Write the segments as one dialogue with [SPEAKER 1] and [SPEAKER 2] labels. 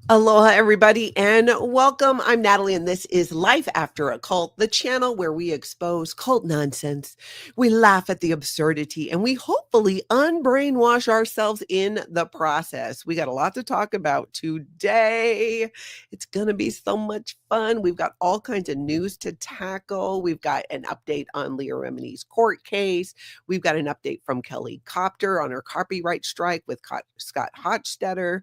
[SPEAKER 1] Aloha, everybody, and welcome. I'm Natalie, and this is Life After a Cult, the channel where we expose cult nonsense, we laugh at the absurdity, and we hopefully unbrainwash ourselves in the process. We got a lot to talk about today. It's going to be so much fun. We've got all kinds of news to tackle. We've got an update on Leah Remini's court case. We've got an update from Kelli Copter on her copyright strike with Scott Hochstetter.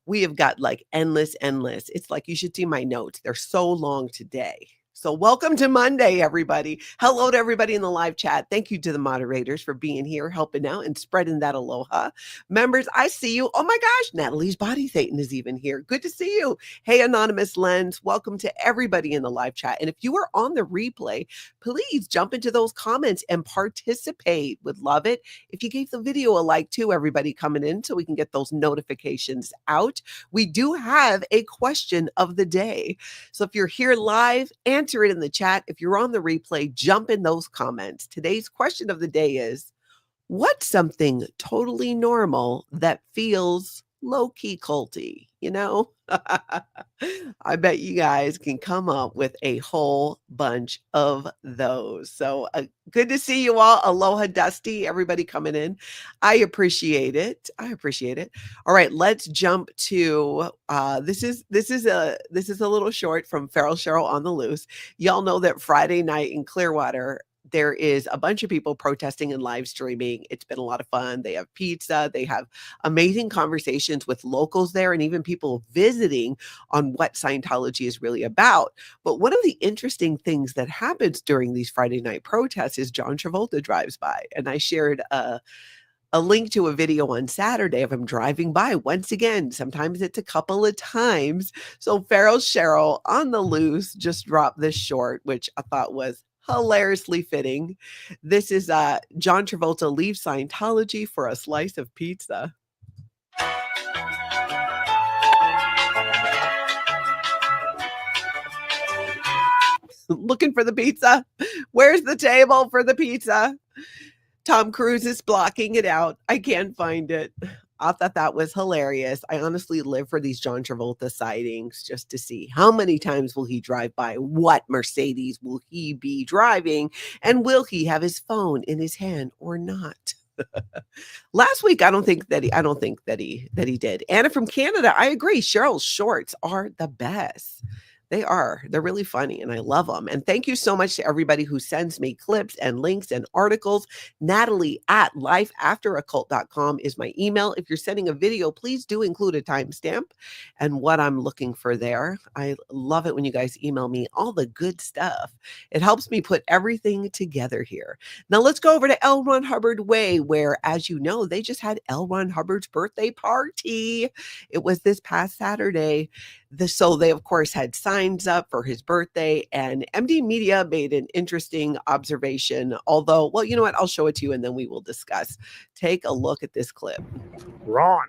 [SPEAKER 1] We have got like endless. It's like you should see my notes. They're so long today. So welcome to Monday, everybody. Hello to everybody in the live chat. Thank you to the moderators for being here, helping out and spreading that aloha. Members, I see you. Oh my gosh, Natalie's Body Satan is even here. Good to see you. Hey, Anonymous Lens. Welcome to everybody in the live chat. And if you are on the replay, please jump into those comments and participate. Would love it if you gave the video a like too, everybody coming in, so we can get those notifications out. We do have a question of the day. So if you're here live, answer it in the chat. If you're on the replay, jump in those comments. Today's question of the day is, what's something totally normal that feels low-key culty? You know, I bet you guys can come up with a whole bunch of those. So good to see you all. Aloha, Dusty, everybody coming in. I appreciate it. All right, let's jump to this is a little short from Feral Cheryl on the Loose. Y'all know that Friday night in Clearwater, there is a bunch of people protesting and live streaming. It's been a lot of fun. They have pizza. They have amazing conversations with locals there and even people visiting on what Scientology is really about. But one of the interesting things that happens during these Friday night protests is John Travolta drives by. And I shared a link to a video on Saturday of him driving by once again. Sometimes it's a couple of times. So Feral Cheryl on the Loose just dropped this short, which I thought was hilariously fitting. This is John Travolta leaves Scientology for a slice of pizza. Looking for the pizza? Where's the table for the pizza? Tom Cruise is blocking it out. I can't find it. I thought that was hilarious. I honestly live for these John Travolta sightings just to see how many times will he drive by, what Mercedes will he be driving, and will he have his phone in his hand or not? Last week, I don't think that he did. Anna from Canada, I agree. Cheryl's shorts are the best. They are. They're really funny, and I love them. And thank you so much to everybody who sends me clips and links and articles. Natalie at lifeafteraCult.com is my email. If you're sending a video, please do include a timestamp and what I'm looking for there. I love it when you guys email me all the good stuff. It helps me put everything together here. Now let's go over to L. Ron Hubbard Way, where, as you know, they just had L. Ron Hubbard's birthday party. It was this past Saturday. So they, of course, had signs up for his birthday, and MD Media made an interesting observation. Although, well, you know what? I'll show it to you and then we will discuss. Take a look at this clip.
[SPEAKER 2] Ron.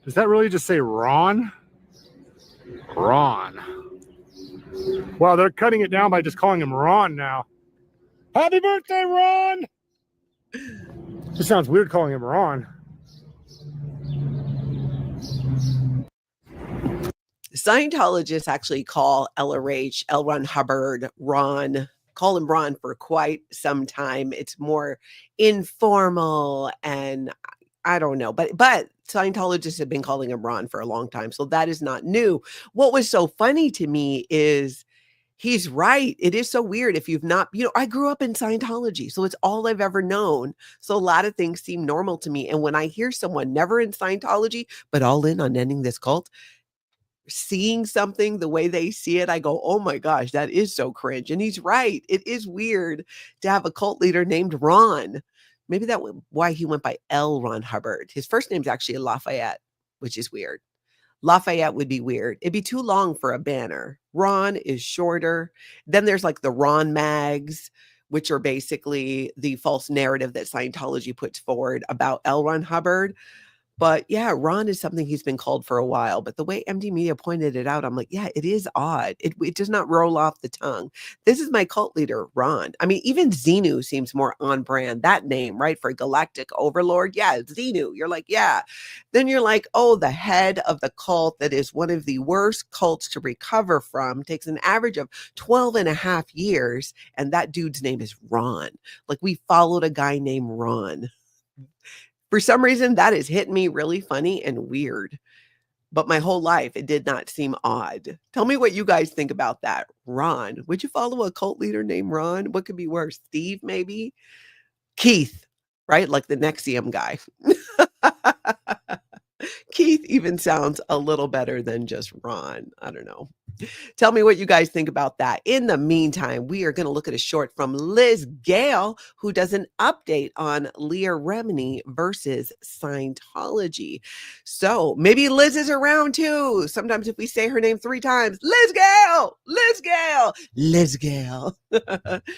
[SPEAKER 2] Does that really just say Ron? Ron. Wow, they're cutting it down by just calling him Ron now. Happy birthday, Ron! It sounds weird calling him Ron.
[SPEAKER 1] Scientologists actually call LRH, L. Ron Hubbard, Ron, call him Ron for quite some time. It's more informal, and I don't know, but Scientologists have been calling him Ron for a long time, so that is not new. What was so funny to me is he's right. It is so weird if you've not, I grew up in Scientology, so it's all I've ever known. So a lot of things seem normal to me. And when I hear someone never in Scientology, but all in on ending this cult, seeing something the way they see it, I go, oh my gosh, that is so cringe. And he's right. It is weird to have a cult leader named Ron. Maybe that's why he went by L. Ron Hubbard. His first name's actually Lafayette, which is weird. Lafayette would be weird. It'd be too long for a banner. Ron is shorter. Then there's like the Ron mags, which are basically the false narrative that Scientology puts forward about L. Ron Hubbard. But yeah, Ron is something he's been called for a while. But the way MD Media pointed it out, I'm like, yeah, it is odd. It does not roll off the tongue. This is my cult leader, Ron. I mean, even Xenu seems more on brand. That name, right? For Galactic Overlord. Yeah, Xenu. You're like, yeah. Then you're like, oh, the head of the cult that is one of the worst cults to recover from takes an average of 12 and a half years. And that dude's name is Ron. Like we followed a guy named Ron. For some reason, that has hit me really funny and weird. But my whole life, it did not seem odd. Tell me what you guys think about that. Ron. Would you follow a cult leader named Ron? What could be worse? Steve, maybe? Keith, right? Like the Nexium guy. Keith even sounds a little better than just Ron. I don't know. Tell me what you guys think about that. In the meantime, we are going to look at a short from Liz Gale, who does an update on Leah Remini versus Scientology. So maybe Liz is around too. Sometimes if we say her name 3 times, Liz Gale, Liz Gale, Liz Gale,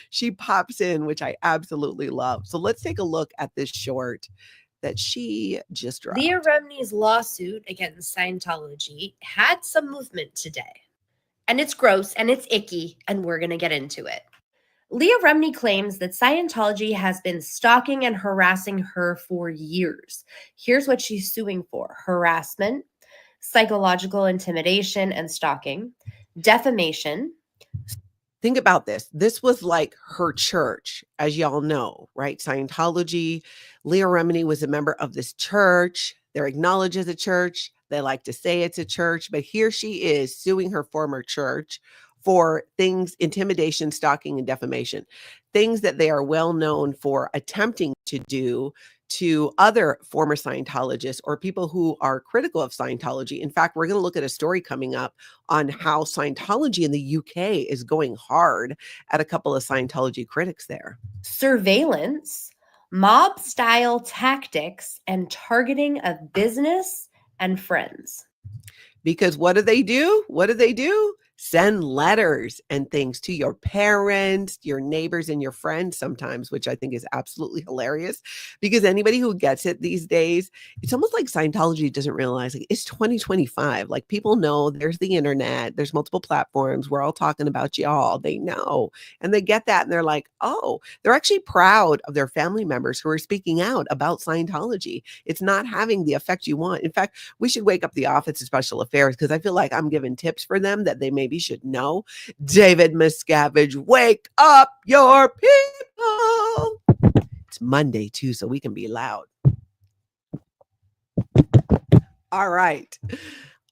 [SPEAKER 1] she pops in, which I absolutely love. So let's take a look at this short that she just dropped.
[SPEAKER 3] Leah Remini's lawsuit against Scientology had some movement today. And it's gross and it's icky, and we're going to get into it. Leah Remini claims that Scientology has been stalking and harassing her for years. Here's what she's suing for: harassment, psychological intimidation and stalking, defamation.
[SPEAKER 1] Think about this. This was like her church, as y'all know, right? Scientology. Leah Remini was a member of this church. They're acknowledged as a church. They like to say it's a church, but here she is suing her former church for things, intimidation, stalking, and defamation, things that they are well known for attempting to do to other former Scientologists or people who are critical of Scientology. In fact, we're going to look at a story coming up on how Scientology in the UK is going hard at a couple of Scientology critics there.
[SPEAKER 3] Surveillance, mob-style tactics, and targeting of business and friends.
[SPEAKER 1] Because what do they do? What do they do? Send letters and things to your parents, your neighbors, and your friends sometimes, which I think is absolutely hilarious, because anybody who gets it these days, it's almost like Scientology doesn't realize, like, it's 2025. Like, people know there's the internet, there's multiple platforms. We're all talking about y'all. They know, and they get that, and they're like, oh, they're actually proud of their family members who are speaking out about Scientology. It's not having the effect you want. In fact, we should wake up the Office of Special Affairs, because I feel like I'm giving tips for them that they maybe should know. David Miscavige, wake up your people. It's Monday too, so we can be loud. All right.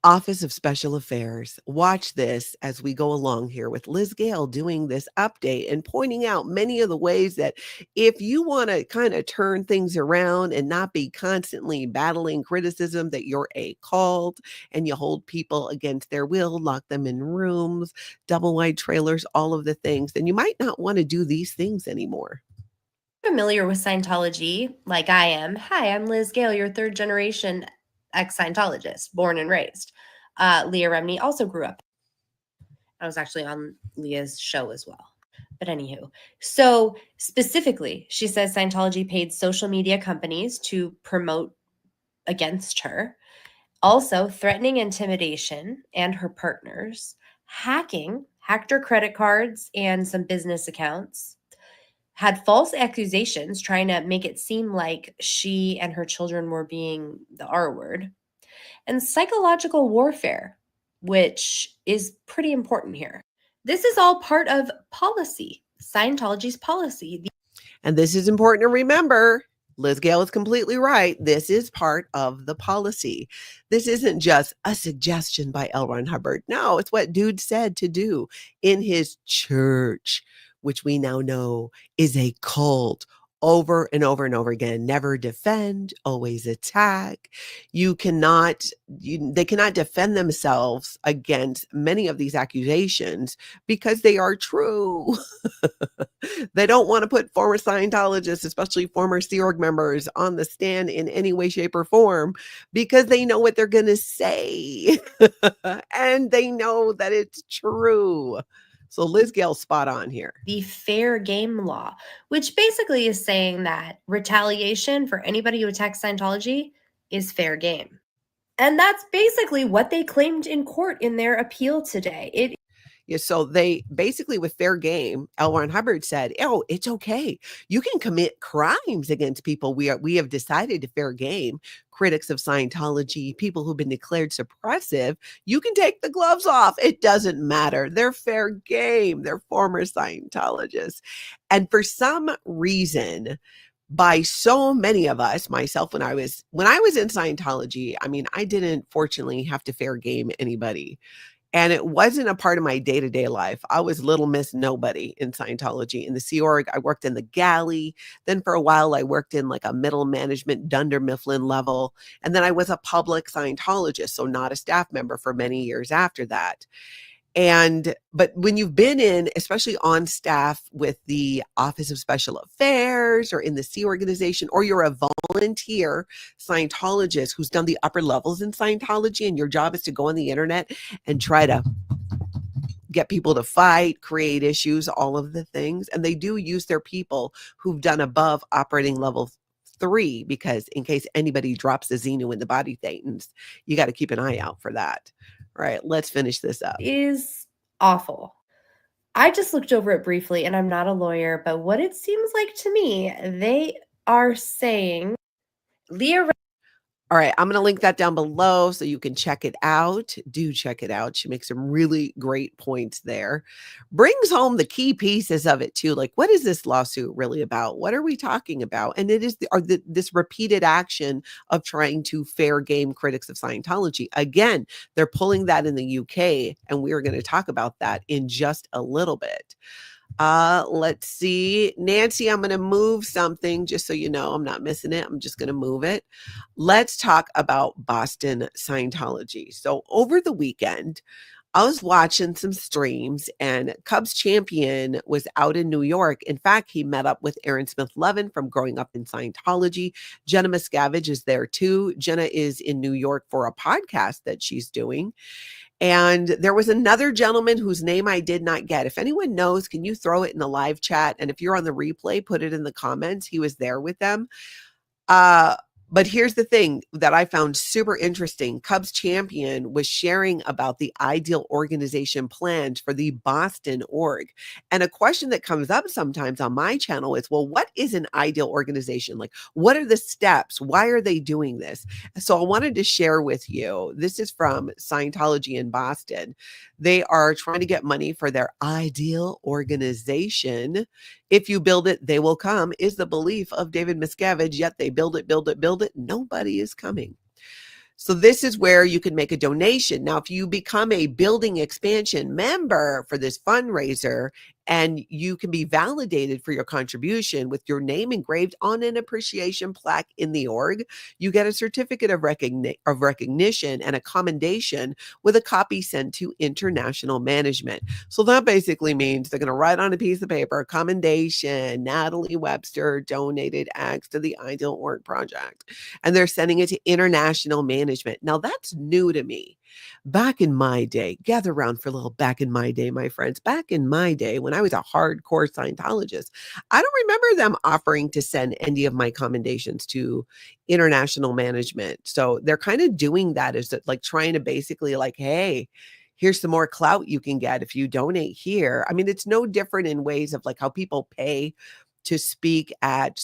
[SPEAKER 1] Office of Special Affairs. Watch this as we go along here with Liz Gale doing this update and pointing out many of the ways that if you want to kind of turn things around and not be constantly battling criticism that you're a cult and you hold people against their will, lock them in rooms, double wide trailers, all of the things, then you might not want to do these things anymore.
[SPEAKER 3] Familiar with Scientology like I am. Hi, I'm Liz Gale, your 3rd generation ex-Scientologist, born and raised. Leah Remini also grew up. I was actually on Leah's show as well. But anywho, so specifically, she says Scientology paid social media companies to promote against her, also threatening intimidation and her partners, hacked her credit cards and some business accounts, had false accusations trying to make it seem like she and her children were being the R word, and psychological warfare, which is pretty important here. This is all part of policy, Scientology's policy.
[SPEAKER 1] And this is important to remember. Liz Gale is completely right. This is part of the policy. This isn't just a suggestion by L. Ron Hubbard. No, it's what dude said to do in his church, which we now know is a cult. Over and over and over again. Never defend, always attack. They cannot defend themselves against many of these accusations because they are true. They don't want to put former Scientologists, especially former Sea Org members, on the stand in any way, shape, or form because they know what they're going to say. And they know that it's true. So Liz Gale's spot on here.
[SPEAKER 3] The fair game law, which basically is saying that retaliation for anybody who attacks Scientology is fair game. And that's basically what they claimed in court in their appeal today.
[SPEAKER 1] Yeah, so they basically, with fair game, L. Ron Hubbard said, "Oh, it's okay. You can commit crimes against people. We have decided to fair game critics of Scientology, people who've been declared suppressive. You can take the gloves off. It doesn't matter. They're fair game. They're former Scientologists." And for some reason, by so many of us, myself, when I was in Scientology, I mean, I didn't fortunately have to fair game anybody. And it wasn't a part of my day-to-day life. I was little miss nobody in Scientology. In the Sea Org, I worked in the galley. Then for a while, I worked in like a middle management Dunder Mifflin level. And then I was a public Scientologist, so not a staff member for many years after that. But when you've been in, especially on staff with the Office of Special Affairs or in the Sea Organization, or you're a volunteer Scientologist who's done the upper levels in Scientology, and your job is to go on the internet and try to get people to fight, create issues, all of the things. And they do use their people who've done above operating level 3, because in case anybody drops the Xenu in the body thetans, you got to keep an eye out for that. All right, let's finish this up.
[SPEAKER 3] Is awful. I just looked over it briefly, and I'm not a lawyer, but what it seems like to me, they are saying Leah.
[SPEAKER 1] All right, I'm going to link that down below so you can check it out. Do check it out. She makes some really great points there. Brings home the key pieces of it too. Like, what is this lawsuit really about? What are we talking about? And it is this repeated action of trying to fair game critics of Scientology. Again, they're pulling that in the UK, and we are going to talk about that in just a little bit. Let's see. Nancy, I'm going to move something just so you know I'm not missing it. I'm just going to move it. Let's talk about Boston Scientology. So over the weekend, I was watching some streams, and Cubs champion was out in New York. In fact, he met up with Aaron Smith-Levin from Growing Up in Scientology. Jenna Miscavige is there too. Jenna is in New York for a podcast that she's doing. And there was another gentleman whose name I did not get. If anyone knows, can you throw it in the live chat? And if you're on the replay, put it in the comments. He was there with them. But here's the thing that I found super interesting. Cubs champion was sharing about the ideal organization plans for the Boston org. And a question that comes up sometimes on my channel is, well, what is an ideal organization? Like, what are the steps? Why are they doing this? So I wanted to share with you. This is from Scientology in Boston. They are trying to get money for their ideal organization. If you build it, they will come, is the belief of David Miscavige, yet they build it. Nobody is coming. So this is where you can make a donation. Now, if you become a building expansion member for this fundraiser, and you can be validated for your contribution with your name engraved on an appreciation plaque in the org, you get a certificate of recognition and a commendation with a copy sent to international management. So that basically means they're going to write on a piece of paper, commendation, Natalie Webster donated X to the Ideal Org Project. And they're sending it to international management. Now that's new to me. Back in my day, gather around for a little back in my day, my friends. Back in my day, when I was a hardcore Scientologist, I don't remember them offering to send any of my commendations to international management. So they're kind of doing that as like trying to basically like, hey, here's some more clout you can get if you donate here. I mean, it's no different in ways of like how people pay to speak at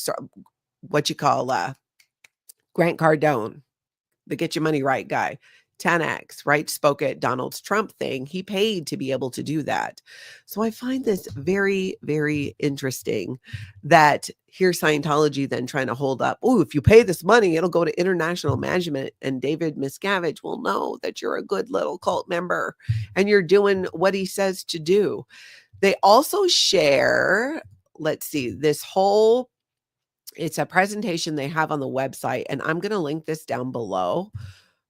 [SPEAKER 1] what you call Grant Cardone, the Get Your Money Right guy. 10X, right? Spoke at Donald Trump thing. He paid to be able to do that. So I find this very, very interesting that here's Scientology then trying to hold up, oh, if you pay this money, it'll go to international management. And David Miscavige will know that you're a good little cult member and you're doing what he says to do. They also share, let's see, it's a presentation they have on the website, and I'm going to link this down below.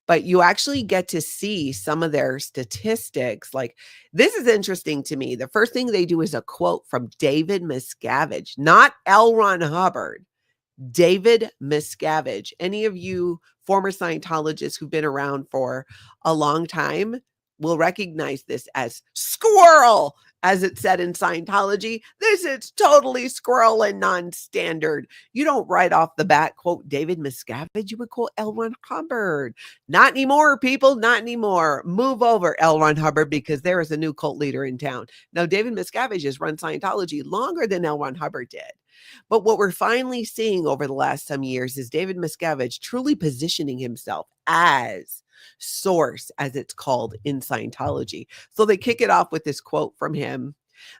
[SPEAKER 1] But you actually get to see some of their statistics. Like, this is interesting to me. The first thing they do is a quote from David Miscavige, not L. Ron Hubbard. David Miscavige. Any of you former Scientologists who've been around for a long time, will recognize this as squirrel, as it said in Scientology. This is totally squirrel and non-standard. You don't right off the bat quote David Miscavige, you would quote L. Ron Hubbard. Not anymore, people, not anymore. Move over, L. Ron Hubbard, because there is a new cult leader in town. Now, David Miscavige has run Scientology longer than L. Ron Hubbard did. But what we're finally seeing over the last some years is David Miscavige truly positioning himself as source, as it's called in Scientology. So they kick it off with this quote from him.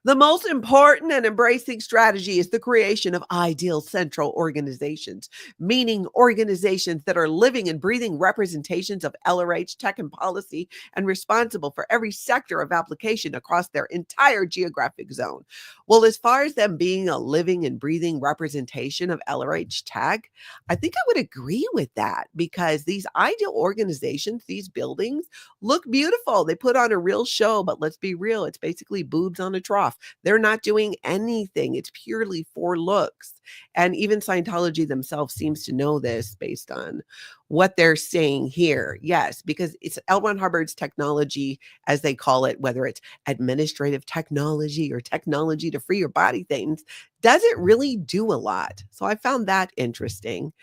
[SPEAKER 1] The most important and embracing strategy is the creation of ideal central organizations, meaning organizations that are living and breathing representations of LRH tech and policy and responsible for every sector of application across their entire geographic zone. Well, as far as them being a living and breathing representation of LRH tech, I think I would agree with that, because these ideal organizations, these buildings, look beautiful. They put on a real show, but let's be real, it's basically boobs on a trough. They're not doing anything. It's purely for looks. And even Scientology themselves seems to know this based on what they're saying here. Yes, because it's L. Ron Hubbard's technology, as they call it, whether it's administrative technology or technology to free your body things, doesn't really do a lot. So I found that interesting.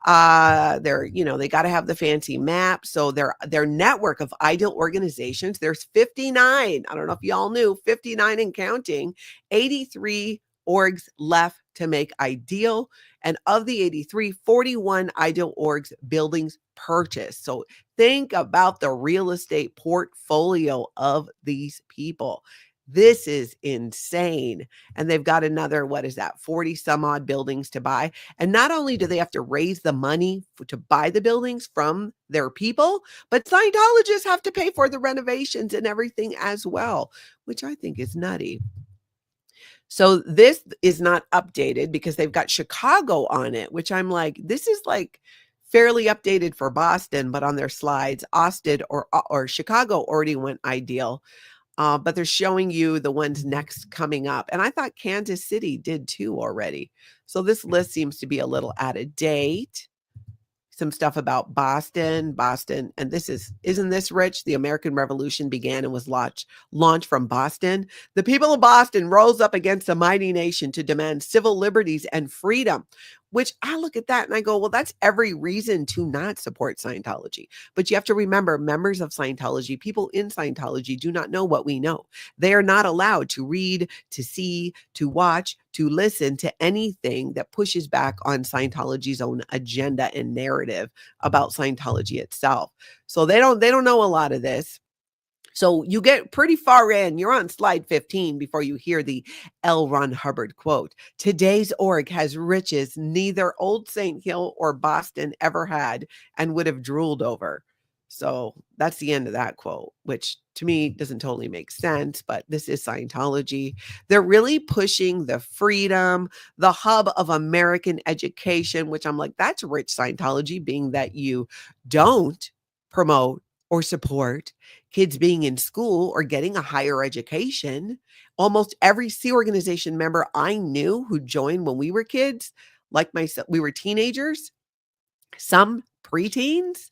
[SPEAKER 1] They got to have the fancy map. So their network of ideal organizations, there's 59. I don't know if y'all knew, 59 and counting. 83 orgs left to make ideal. And of the 83, 41 ideal orgs buildings purchased. So think about the real estate portfolio of these people. This is insane. And they've got another, 40 some odd buildings to buy. And not only do they have to raise the money to buy the buildings from their people, but Scientologists have to pay for the renovations and everything as well, which I think is nutty. So this is not updated because they've got Chicago on it, which I'm like, this is like fairly updated for Boston, but on their slides, Austin or Chicago already went ideal. But they're showing you the ones next coming up. And I thought Kansas City did too already. So this list seems to be a little out of date. Some stuff about Boston, and isn't this rich? The American Revolution began and was launched from Boston. The people of Boston rose up against a mighty nation to demand civil liberties and freedom, which I look at that and I go, well, that's every reason to not support Scientology. But you have to remember, members of Scientology, people in Scientology do not know what we know. They are not allowed to read, to see, to watch, to listen to anything that pushes back on Scientology's own agenda and narrative about Scientology itself. So they don't know a lot of this. So you get pretty far in. You're on slide 15 before you hear the L. Ron Hubbard quote. Today's org has riches neither Old St. Hill or Boston ever had and would have drooled over. So that's the end of that quote, which to me doesn't totally make sense, but this is Scientology. They're really pushing the freedom, the hub of American education, which I'm like, that's rich Scientology, being that you don't promote or support kids being in school or getting a higher education. Almost every Sea organization member I knew who joined when we were kids, like myself, we were teenagers, some preteens,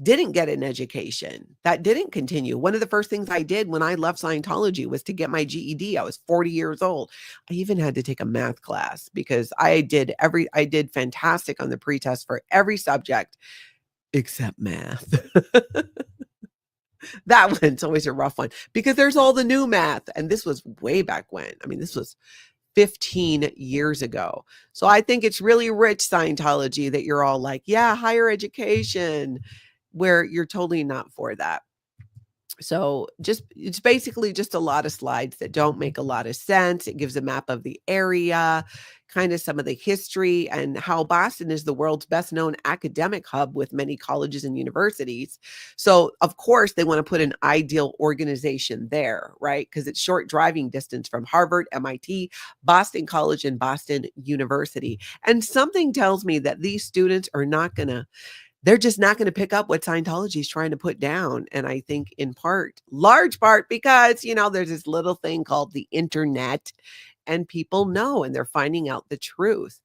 [SPEAKER 1] didn't get an education. That didn't continue. One of the first things I did when I left Scientology was to get my GED. I was 40 years old. I even had to take a math class because I did fantastic on the pretest for every subject except math. That one's always a rough one because there's all the new math. And this was way back when. I mean, this was 15 years ago. So I think it's really rich Scientology that you're all like, yeah, higher education, where you're totally not for that. So it's basically just a lot of slides that don't make a lot of sense. It gives a map of the area, kind of some of the history and how Boston is the world's best known academic hub with many colleges and universities. So of course they want to put an ideal organization there, right? Because it's short driving distance from Harvard, MIT, Boston College, and Boston University. And something tells me that these students are they're just not going to pick up what Scientology is trying to put down. And I think large part, because, there's this little thing called the internet and people know, and they're finding out the truth.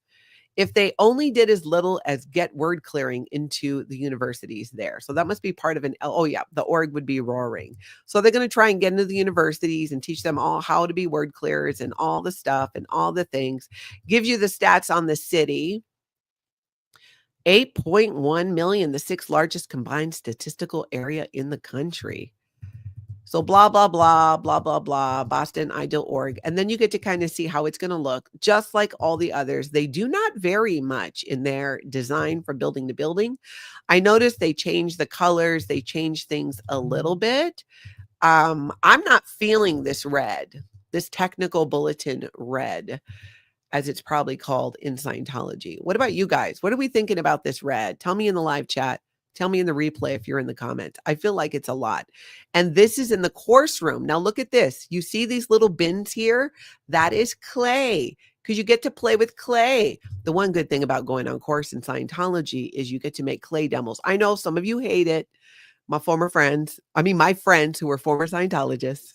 [SPEAKER 1] if they only did as little as get word clearing into the universities there. So that must be part of the org would be roaring. So they're going to try and get into the universities and teach them all how to be word clearers and all the stuff and all the things. Gives you the stats on the city. 8.1 million, the 6th largest combined statistical area in the country. So blah, blah, blah, blah, blah, blah, Boston Ideal Org. And then you get to kind of see how it's going to look, just like all the others. They do not vary much in their design from building to building. I noticed they changed the colors. They changed things a little bit. I'm not feeling this red, this technical bulletin red, as it's probably called in Scientology. What about you guys? What are we thinking about this red? Tell me in the live chat. Tell me in the replay if you're in the comments. I feel like it's a lot. And this is in the course room. Now look at this. You see these little bins here? That is clay, because you get to play with clay. The one good thing about going on course in Scientology is you get to make clay demos. I know some of you hate it. My friends who were former Scientologists.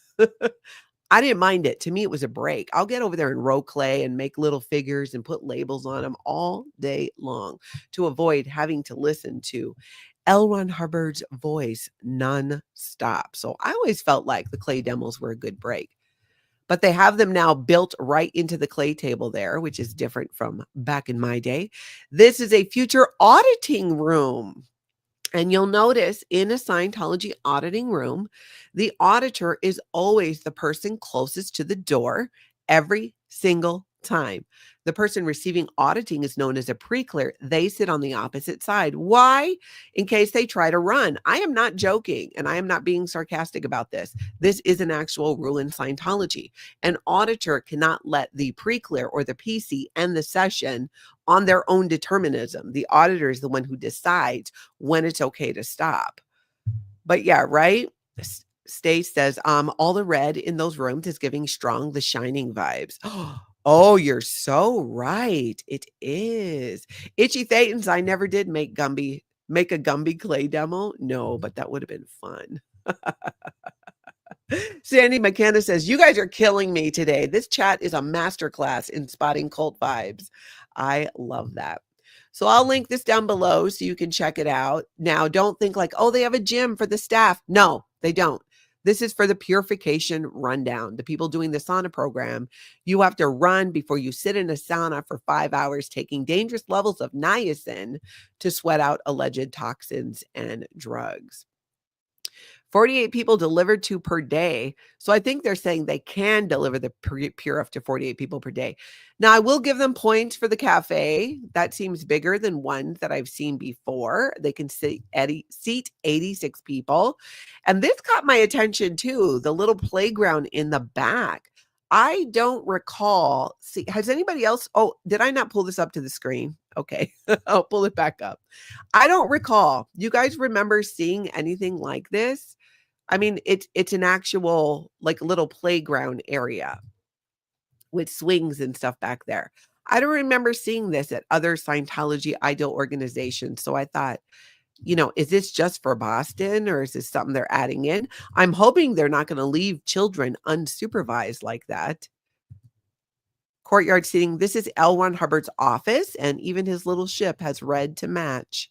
[SPEAKER 1] I didn't mind it. To me, it was a break. I'll get over there and roll clay and make little figures and put labels on them all day long to avoid having to listen to L. Ron Hubbard's voice nonstop. So I always felt like the clay demos were a good break. But they have them now built right into the clay table there, which is different from back in my day. This is a future auditing room. And you'll notice in a Scientology auditing room, the auditor is always the person closest to the door every single time. The person receiving auditing is known as a pre-clear. They sit on the opposite side. Why? In case they try to run. I am not joking, and I am not being sarcastic about this. This is an actual rule in Scientology. An auditor cannot let the pre-clear or the PC end the session on their own determinism. The auditor is the one who decides when it's okay to stop. But yeah, right? Stace says, all the red in those rooms is giving strong The Shining vibes. Oh, you're so right. It is. Itchy Thetans, I never did make a Gumby clay demo. No, but that would have been fun. Sandy McKenna says, you guys are killing me today. This chat is a masterclass in spotting cult vibes. I love that. So I'll link this down below so you can check it out. Now, don't think like, oh, they have a gym for the staff. No, they don't. This is for the purification rundown. The people doing the sauna program, you have to run before you sit in a sauna for 5 hours, taking dangerous levels of niacin to sweat out alleged toxins and drugs. 48 people delivered to per day. So I think they're saying they can deliver the pure up to 48 people per day. Now, I will give them points for the cafe. That seems bigger than ones that I've seen before. They can seat 86 people. And this caught my attention too, the little playground in the back. I don't recall. See, has anybody else? Oh, did I not pull this up to the screen? Okay, I'll pull it back up. I don't recall. You guys remember seeing anything like this? I mean, it's an actual like little playground area with swings and stuff back there. I don't remember seeing this at other Scientology ideal organizations. So I thought, is this just for Boston or is this something they're adding in? I'm hoping they're not going to leave children unsupervised like that. Courtyard seating. This is L. Ron Hubbard's office, and even his little ship has red to match.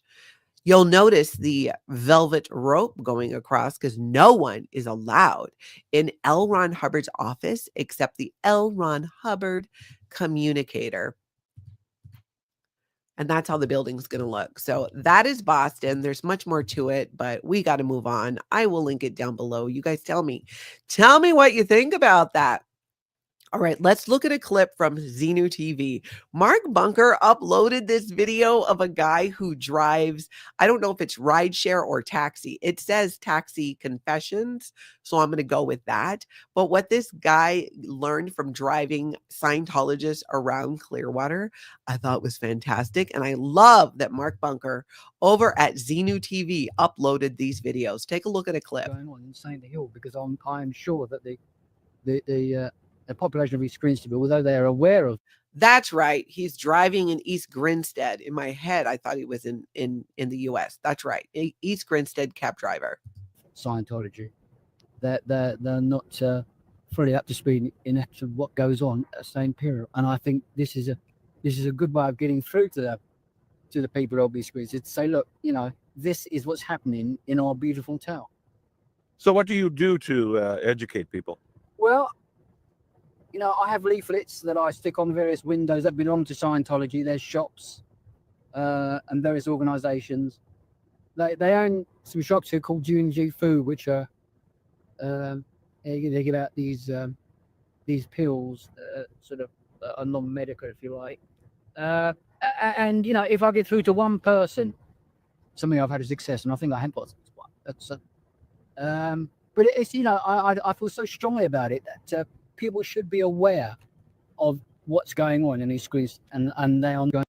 [SPEAKER 1] You'll notice the velvet rope going across because no one is allowed in L. Ron Hubbard's office except the L. Ron Hubbard communicator. And that's how the building's going to look. So that is Boston. There's much more to it, but we got to move on. I will link it down below. You guys tell me what you think about that. All right, let's look at a clip from XenuTV. Mark Bunker uploaded this video of a guy who drives, I don't know if it's rideshare or taxi. It says taxi confessions, so I'm going to go with that. But what this guy learned from driving Scientologists around Clearwater, I thought was fantastic. And I love that Mark Bunker over at XenuTV uploaded these videos. Take a look at a clip.
[SPEAKER 4] Going on in St. Hill, because I'm sure that the population of East Grinstead, although they are aware of.
[SPEAKER 1] That's right. He's driving in East Grinstead. In my head, I thought he was in the U.S. That's right. East Grinstead cab driver.
[SPEAKER 4] Scientology. They're not fully up to speed in what goes on at the same period. And I think this is this is a good way of getting through to the people on these screens. It's to say, look, you know, this is what's happening in our beautiful town.
[SPEAKER 5] So what do you do to educate people?
[SPEAKER 4] Well, you know, I have leaflets that I stick on various windows that belong to Scientology. There's shops and various organisations. They own some shops here called G Food, which are they give out these pills, sort of non-medical, if you like. And you know, if I get through to one person, something I've had a success, and I think I had one. That's but it's, you know, I feel so strongly about it that people should be aware of what's going on in these screens, and they are going.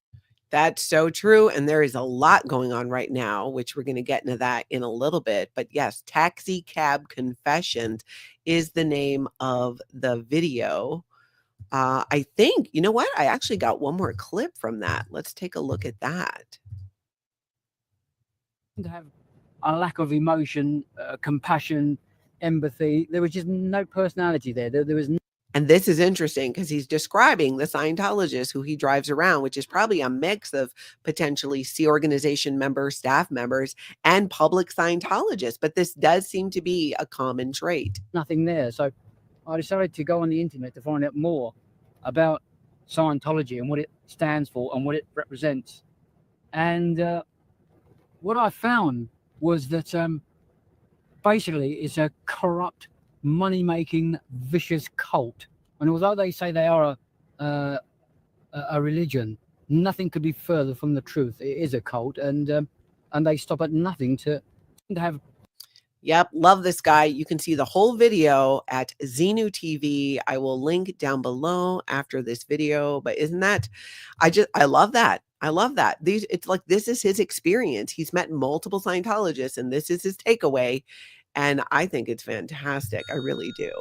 [SPEAKER 1] That's so true. And there is a lot going on right now, which we're going to get into that in a little bit. But yes, Taxi Cab Confessions is the name of the video. I think, you know what? I actually got one more clip from that. Let's take a look at that.
[SPEAKER 4] To have a lack of emotion, compassion, empathy. There was just no personality there. There was.
[SPEAKER 1] And this is interesting because he's describing the Scientologist who he drives around, which is probably a mix of potentially Sea Organization members, staff members, and public Scientologists. But this does seem to be a common trait.
[SPEAKER 4] Nothing there. So I decided to go on the internet to find out more about Scientology and what it stands for and what it represents. And what I found was that basically it's a corrupt, money-making, vicious cult. And although they say they are a religion, nothing could be further from the truth. It is a cult, and they stop at nothing to have.
[SPEAKER 1] Yep, love this guy. You can see the whole video at XenuTV. I will link down below after this video. But isn't that, I love that. I love that. It's like this is his experience. He's met multiple Scientologists, and this is his takeaway. And I think it's fantastic. I really do.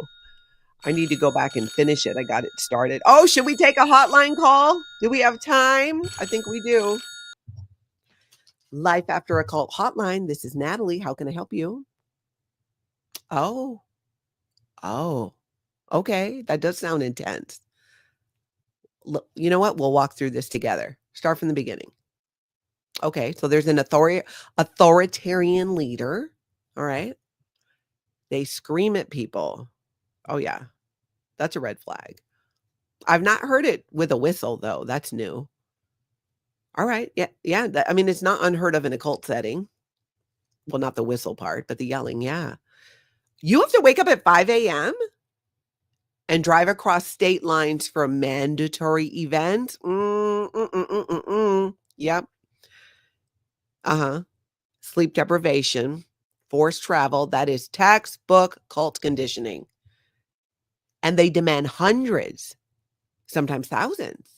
[SPEAKER 1] I need to go back and finish it. I got it started. Oh, should we take a hotline call? Do we have time? I think we do. Life After a Cult hotline. This is Natalie. How can I help you? Oh, okay. That does sound intense. Look, you know what? We'll walk through this together. Start from the beginning. Okay, so there's an authoritarian leader. All right. They scream at people. Oh, yeah. That's a red flag. I've not heard it with a whistle, though. That's new. All right. Yeah. I mean, it's not unheard of in a cult setting. Well, not the whistle part, but the yelling. Yeah. You have to wake up at 5 a.m. and drive across state lines for mandatory events. Yep. Sleep deprivation, forced travel. That is textbook cult conditioning. And they demand hundreds, sometimes thousands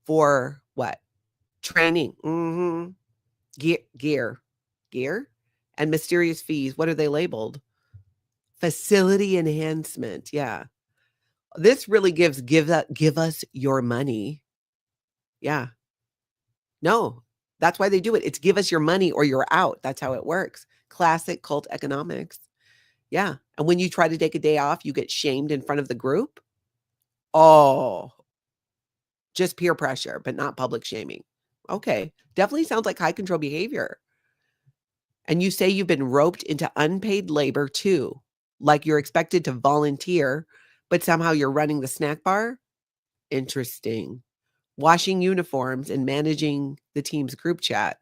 [SPEAKER 1] for what? Training. Gear. And mysterious fees. What are they labeled? Facility enhancement. Yeah. This really give us your money. Yeah. No, that's why they do it. It's give us your money or you're out. That's how it works. Classic cult economics. Yeah. And when you try to take a day off, you get shamed in front of the group. Oh, just peer pressure, but not public shaming. Okay. Definitely sounds like high control behavior. And you say you've been roped into unpaid labor too, like you're expected to volunteer, but somehow you're running the snack bar? Interesting. Washing uniforms and managing the team's group chat.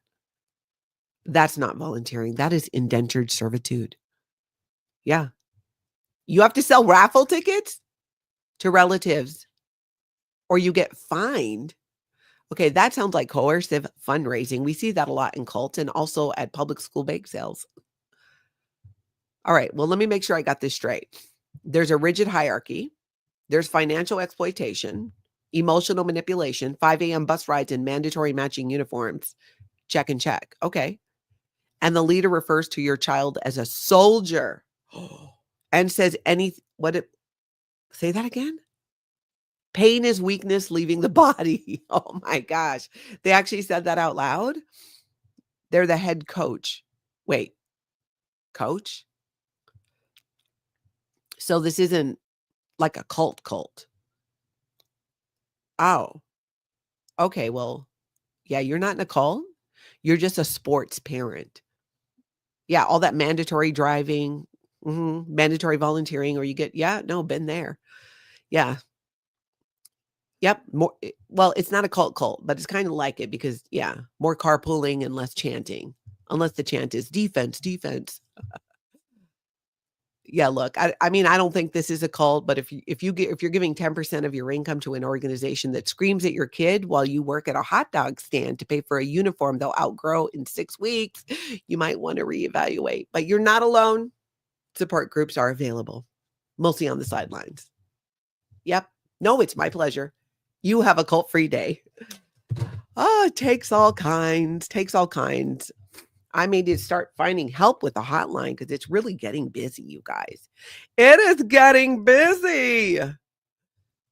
[SPEAKER 1] That's not volunteering. That is indentured servitude. Yeah. You have to sell raffle tickets to relatives or you get fined. Okay, that sounds like coercive fundraising. We see that a lot in cults and also at public school bake sales. All right, well, let me make sure I got this straight. There's a rigid hierarchy. There's financial exploitation, emotional manipulation, 5 a.m. bus rides, and mandatory matching uniforms. Check and check. Okay. And the leader refers to your child as a soldier and says say that again? Pain is weakness leaving the body. Oh my gosh. They actually said that out loud. They're the head coach. Wait, coach? So this isn't like a cult. Oh, okay. Well, yeah, you're not in a cult. You're just a sports parent. Yeah, all that mandatory driving, mandatory volunteering, or you get, yeah, no, been there. Yeah. Yep. Well, it's not a cult, but it's kind of like it because, yeah, more carpooling and less chanting, unless the chant is defense, defense. Yeah, look, I mean, I don't think this is a cult, but if you're giving 10% of your income to an organization that screams at your kid while you work at a hot dog stand to pay for a uniform they'll outgrow in 6 weeks, you might want to reevaluate. But you're not alone. Support groups are available, mostly on the sidelines. Yep. No, it's my pleasure. You have a cult-free day. Oh, it takes all kinds, takes all kinds. I may need to start finding help with the hotline because it's really getting busy, you guys. It is getting busy.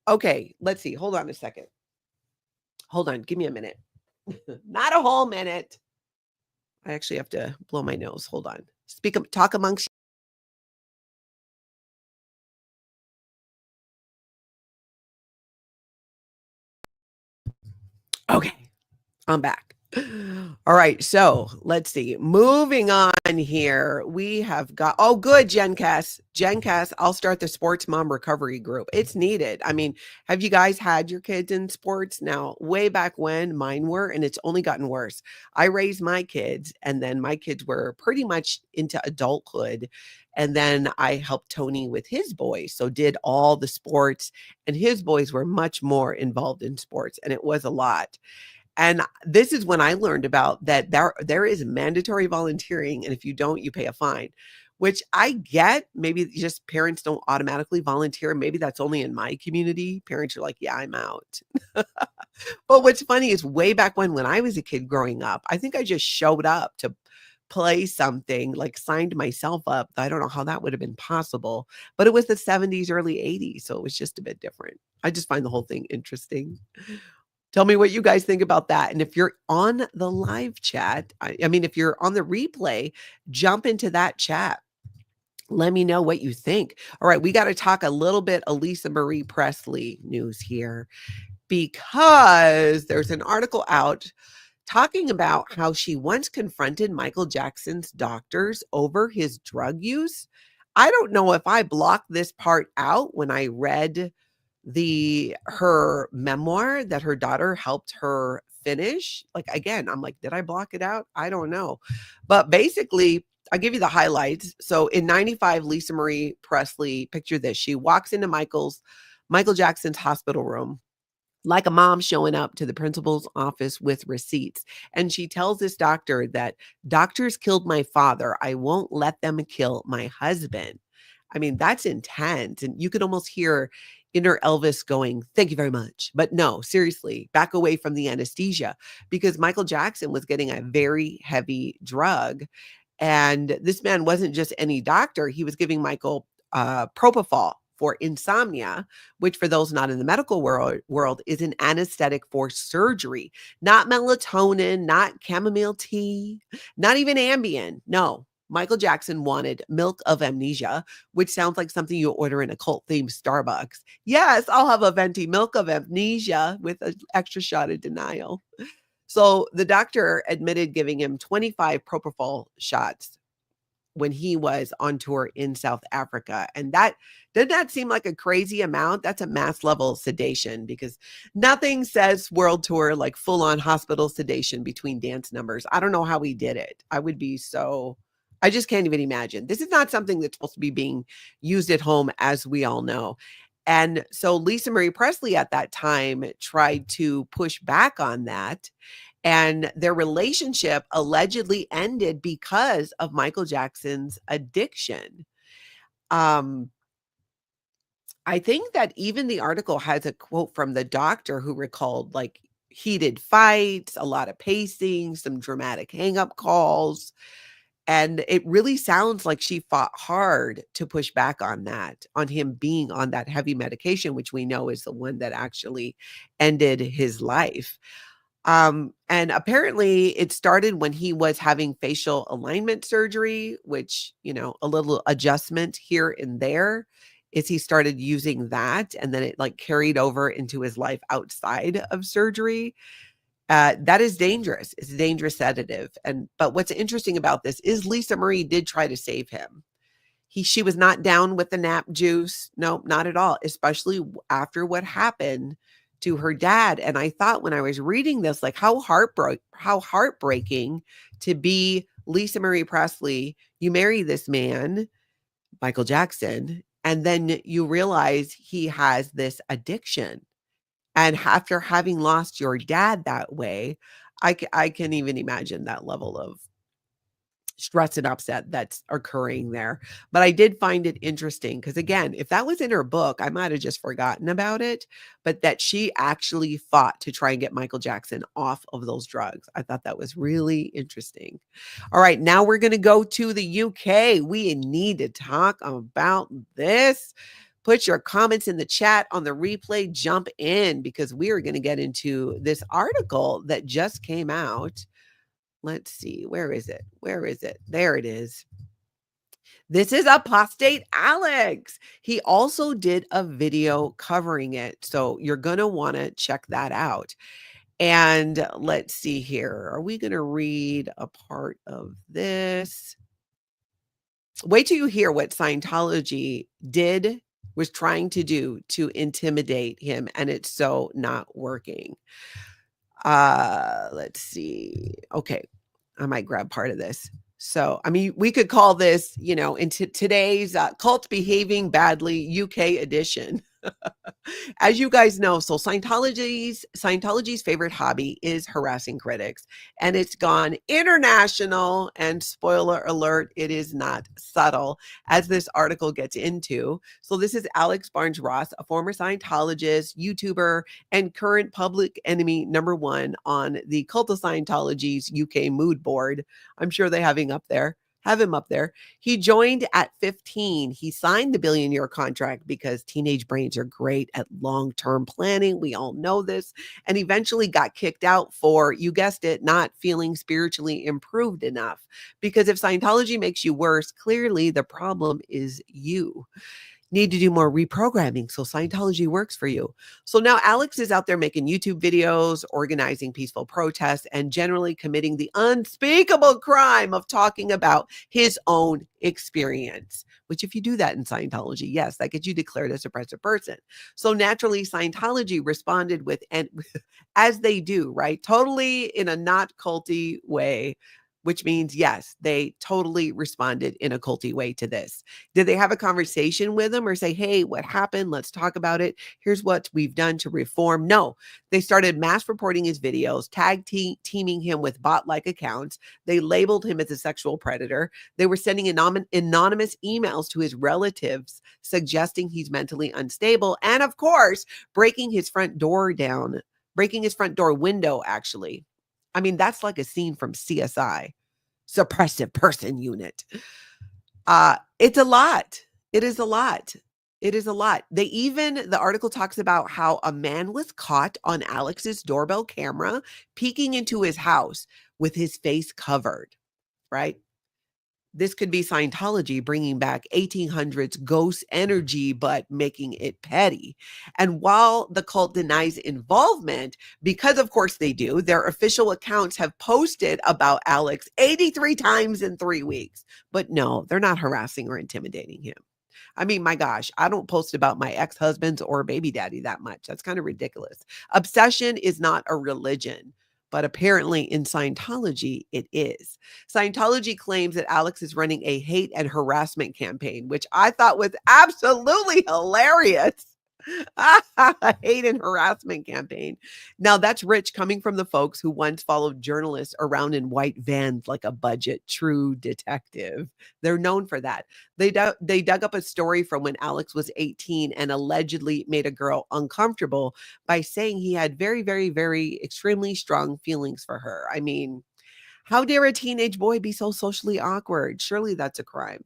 [SPEAKER 1] Okay, let's see. Hold on a second. Hold on. Give me a minute. Not a whole minute. I actually have to blow my nose. Hold on. Talk amongst. Okay. I'm back. All right. So let's see. Moving on here. We have got, oh, good, Jen Cass. Jen Cass, I'll start the sports mom recovery group. It's needed. I mean, have you guys had your kids in sports? Now, way back when mine were, and it's only gotten worse. I raised my kids, and then my kids were pretty much into adulthood. And then I helped Tony with his boys. So did all the sports, and his boys were much more involved in sports, and it was a lot. And this is when I learned about that there is mandatory volunteering, and if you don't, you pay a fine, which I get. Maybe just parents don't automatically volunteer. Maybe that's only in my community. Parents are like, yeah, I'm out. But what's funny is way back when I was a kid growing up, I think I just showed up to play something, like signed myself up. I don't know how that would have been possible, but it was the 70s, early 80s. So it was just a bit different. I just find the whole thing interesting. Tell me what you guys think about that. And if you're on the live chat, I mean, if you're on the replay, jump into that chat. Let me know what you think. All right, we got to talk a little bit Elisa Marie Presley news here because there's an article out talking about how she once confronted Michael Jackson's doctors over his drug use. I don't know if I blocked this part out when I read her memoir that her daughter helped her finish. Like, again, I'm like, did I block it out? I don't know. But basically, I'll give you the highlights. So in 95, Lisa Marie Presley, picture this. She walks into Michael Jackson's hospital room, like a mom showing up to the principal's office with receipts. And she tells this doctor that doctors killed my father. I won't let them kill my husband. I mean, that's intense. And you could almost hear inner Elvis going, thank you very much. But no, seriously, back away from the anesthesia, because Michael Jackson was getting a very heavy drug. And this man wasn't just any doctor. He was giving Michael propofol for insomnia, which for those not in the medical world is an anesthetic for surgery, not melatonin, not chamomile tea, not even Ambien. No, Michael Jackson wanted milk of amnesia, which sounds like something you order in a cult-themed Starbucks. Yes, I'll have a venti milk of amnesia with an extra shot of denial. So the doctor admitted giving him 25 propofol shots when he was on tour in South Africa. And that did that seem like a crazy amount? That's a mass level sedation, because nothing says world tour like full on hospital sedation between dance numbers. I don't know how he did it. I just can't even imagine. This is not something that's supposed to be being used at home, as we all know. And so Lisa Marie Presley at that time tried to push back on that. And their relationship allegedly ended because of Michael Jackson's addiction. I think that even the article has a quote from the doctor who recalled like heated fights, a lot of pacing, some dramatic hang-up calls. And it really sounds like she fought hard to push back on that, on him being on that heavy medication, which we know is the one that actually ended his life. And apparently it started when he was having facial alignment surgery, which, a little adjustment here and there is he started using that, and then it like carried over into his life outside of surgery. That is dangerous. It's a dangerous sedative. But what's interesting about this is Lisa Marie did try to save him. She was not down with the nap juice. No, not at all, especially after what happened to her dad. And I thought when I was reading this, like how heartbreaking to be Lisa Marie Presley. You marry this man, Michael Jackson, and then you realize he has this addiction. And after having lost your dad that way, I can even imagine that level of stress and upset that's occurring there. But I did find it interesting because, again, if that was in her book, I might have just forgotten about it, but that she actually fought to try and get Michael Jackson off of those drugs. I thought that was really interesting. All right, now we're going to go to the UK. We need to talk about this. Put your comments in the chat on the replay. Jump in because we are going to get into this article that just came out. Let's see. Where is it? Where is it? There it is. This is Apostate Alex. He also did a video covering it. So you're going to want to check that out. And let's see here. Are we going to read a part of this? Wait till you hear what Scientology was trying to do to intimidate him. And it's so not working. Let's see. Okay. I might grab part of this. So, I mean, we could call this, into today's cult behaving badly UK edition. As you guys know, so Scientology's favorite hobby is harassing critics, and it's gone international. And spoiler alert, it is not subtle, as this article gets into. So this is Alex Barnes Ross, a former Scientologist, YouTuber, and current public enemy #1 on the Cult of Scientology's UK mood board. I'm sure they have him up there. He joined at 15. He signed the billion-year contract because teenage brains are great at long-term planning. We all know this. And eventually got kicked out for, you guessed it, not feeling spiritually improved enough. Because if Scientology makes you worse, clearly the problem is you. Need to do more reprogramming so Scientology works for you. So now Alex is out there making YouTube videos, organizing peaceful protests, and generally committing the unspeakable crime of talking about his own experience, which if you do that in Scientology, yes, that gets you declared a suppressive person. So naturally, Scientology responded with, and as they do, right? Totally in a not culty way, which means, yes, they totally responded in a culty way to this. Did they have a conversation with him or say, hey, what happened? Let's talk about it. Here's what we've done to reform. No, they started mass reporting his videos, teaming him with bot-like accounts. They labeled him as a sexual predator. They were sending anonymous emails to his relatives suggesting he's mentally unstable. And of course, breaking his front door window, actually. I mean, that's like a scene from CSI, Suppressive Person Unit. It's a lot. It is a lot. The article talks about how a man was caught on Alex's doorbell camera peeking into his house with his face covered, right? This could be Scientology bringing back 1800s ghost energy, but making it petty. And while the cult denies involvement, because of course they do, their official accounts have posted about Alex 83 times in 3 weeks. But no, they're not harassing or intimidating him. I mean, my gosh, I don't post about my ex-husbands or baby daddy that much. That's kind of ridiculous. Obsession is not a religion. But apparently in Scientology, it is. Scientology claims that Alex is running a hate and harassment campaign, which I thought was absolutely hilarious. Hate and harassment campaign. Now that's rich coming from the folks who once followed journalists around in white vans like a budget true detective. They're known for that. They dug up a story from when Alex was 18 and allegedly made a girl uncomfortable by saying he had very, very, very extremely strong feelings for her. I mean, how dare a teenage boy be so socially awkward? Surely that's a crime.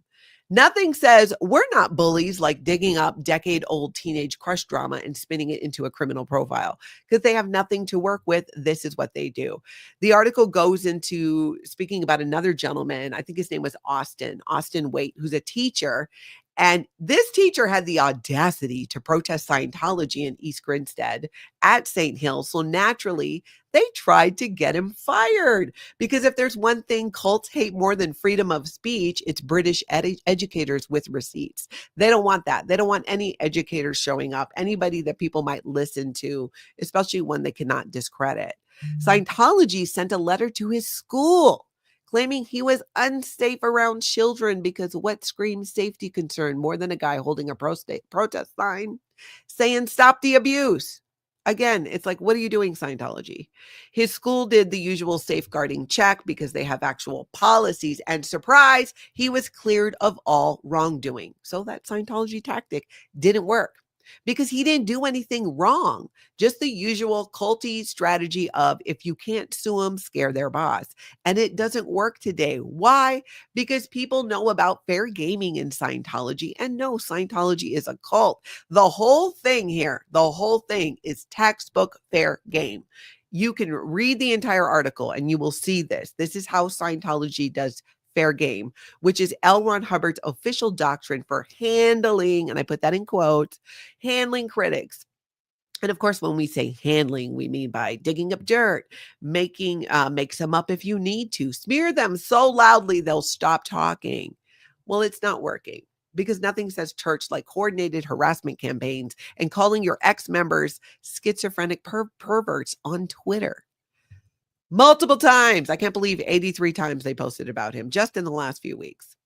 [SPEAKER 1] Nothing says we're not bullies like digging up decade-old teenage crush drama and spinning it into a criminal profile because they have nothing to work with. This is what they do. The article goes into speaking about another gentleman. I think his name was Austin Waite, who's a teacher. And this teacher had the audacity to protest Scientology in East Grinstead at St. Hill. So naturally, they tried to get him fired, because if there's one thing cults hate more than freedom of speech, it's British educators with receipts. They don't want that. They don't want any educators showing up, anybody that people might listen to, especially one they cannot discredit. Scientology sent a letter to his school claiming he was unsafe around children, because what screams safety concern more than a guy holding a protest sign saying stop the abuse? Again, it's like, what are you doing, Scientology? His school did the usual safeguarding check because they have actual policies, and surprise, he was cleared of all wrongdoing. So that Scientology tactic didn't work because he didn't do anything wrong. Just the usual culty strategy of, if you can't sue them, scare their boss. And it doesn't work today. Why? Because people know about fair gaming in Scientology, and no, Scientology is a cult. The whole thing here, the whole thing is textbook fair game. You can read the entire article and you will see this. This is how Scientology does fair game, which is L. Ron Hubbard's official doctrine for handling, and I put that in quotes, handling critics. And of course, when we say handling, we mean by digging up dirt, make some up if you need to, smear them so loudly they'll stop talking. Well, it's not working, because nothing says church like coordinated harassment campaigns and calling your ex-members schizophrenic perverts on Twitter. Multiple times. I can't believe 83 times they posted about him just in the last few weeks.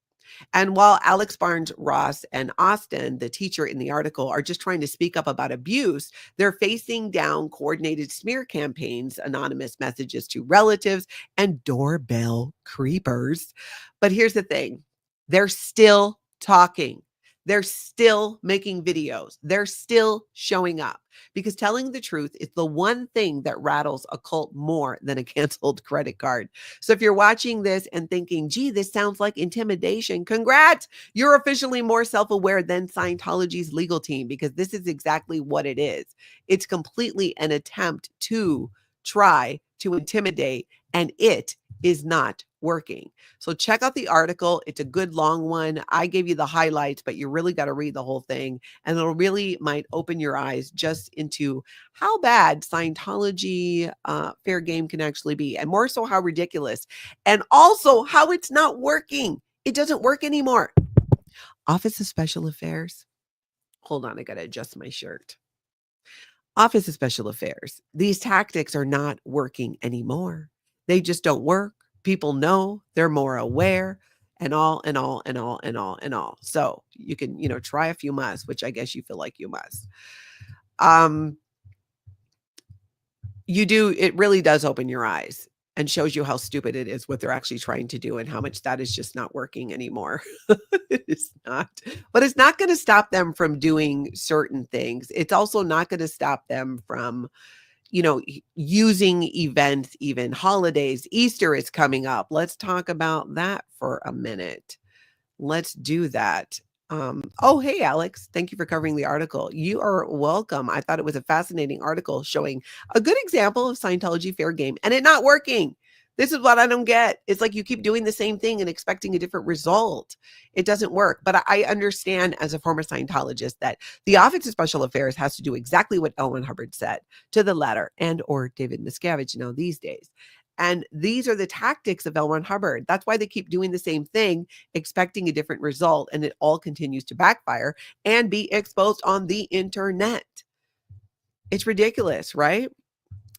[SPEAKER 1] And while Alex Barnes, Ross, and Austin, the teacher in the article, are just trying to speak up about abuse, they're facing down coordinated smear campaigns, anonymous messages to relatives, and doorbell creepers. But here's the thing. They're still talking. They're still making videos. They're still showing up, because telling the truth is the one thing that rattles a cult more than a canceled credit card. So if you're watching this and thinking, gee, this sounds like intimidation, congrats, you're officially more self-aware than Scientology's legal team, because this is exactly what it is. It's completely an attempt to try to intimidate, and it is not working. So check out the article. It's a good long one. I gave you the highlights, but you really got to read the whole thing, and it'll really might open your eyes just into how bad Scientology fair game can actually be, and more so how ridiculous, and also how it's not working. It doesn't work anymore. Office of Special Affairs. Hold on, I got to adjust my shirt. Office of Special Affairs. These tactics are not working anymore. They just don't work. People know, they're more aware, and all. So you can, try if you must, which I guess you feel like you must. It really does open your eyes and shows you how stupid it is what they're actually trying to do, and how much that is just not working anymore. It's not, but it's not going to stop them from doing certain things. It's also not going to stop them from using events, even holidays. Easter is coming up. Let's talk about that for a minute. Let's do that. Oh, hey, Alex. Thank you for covering the article. You are welcome. I thought it was a fascinating article showing a good example of Scientology fair game and it not working. This is what I don't get. It's like you keep doing the same thing and expecting a different result. It doesn't work. But I understand as a former Scientologist that the Office of Special Affairs has to do exactly what L. Ron Hubbard said to the letter, and or David Miscavige now these days. And these are the tactics of L. Ron Hubbard. That's why they keep doing the same thing, expecting a different result. And it all continues to backfire and be exposed on the internet. It's ridiculous, right?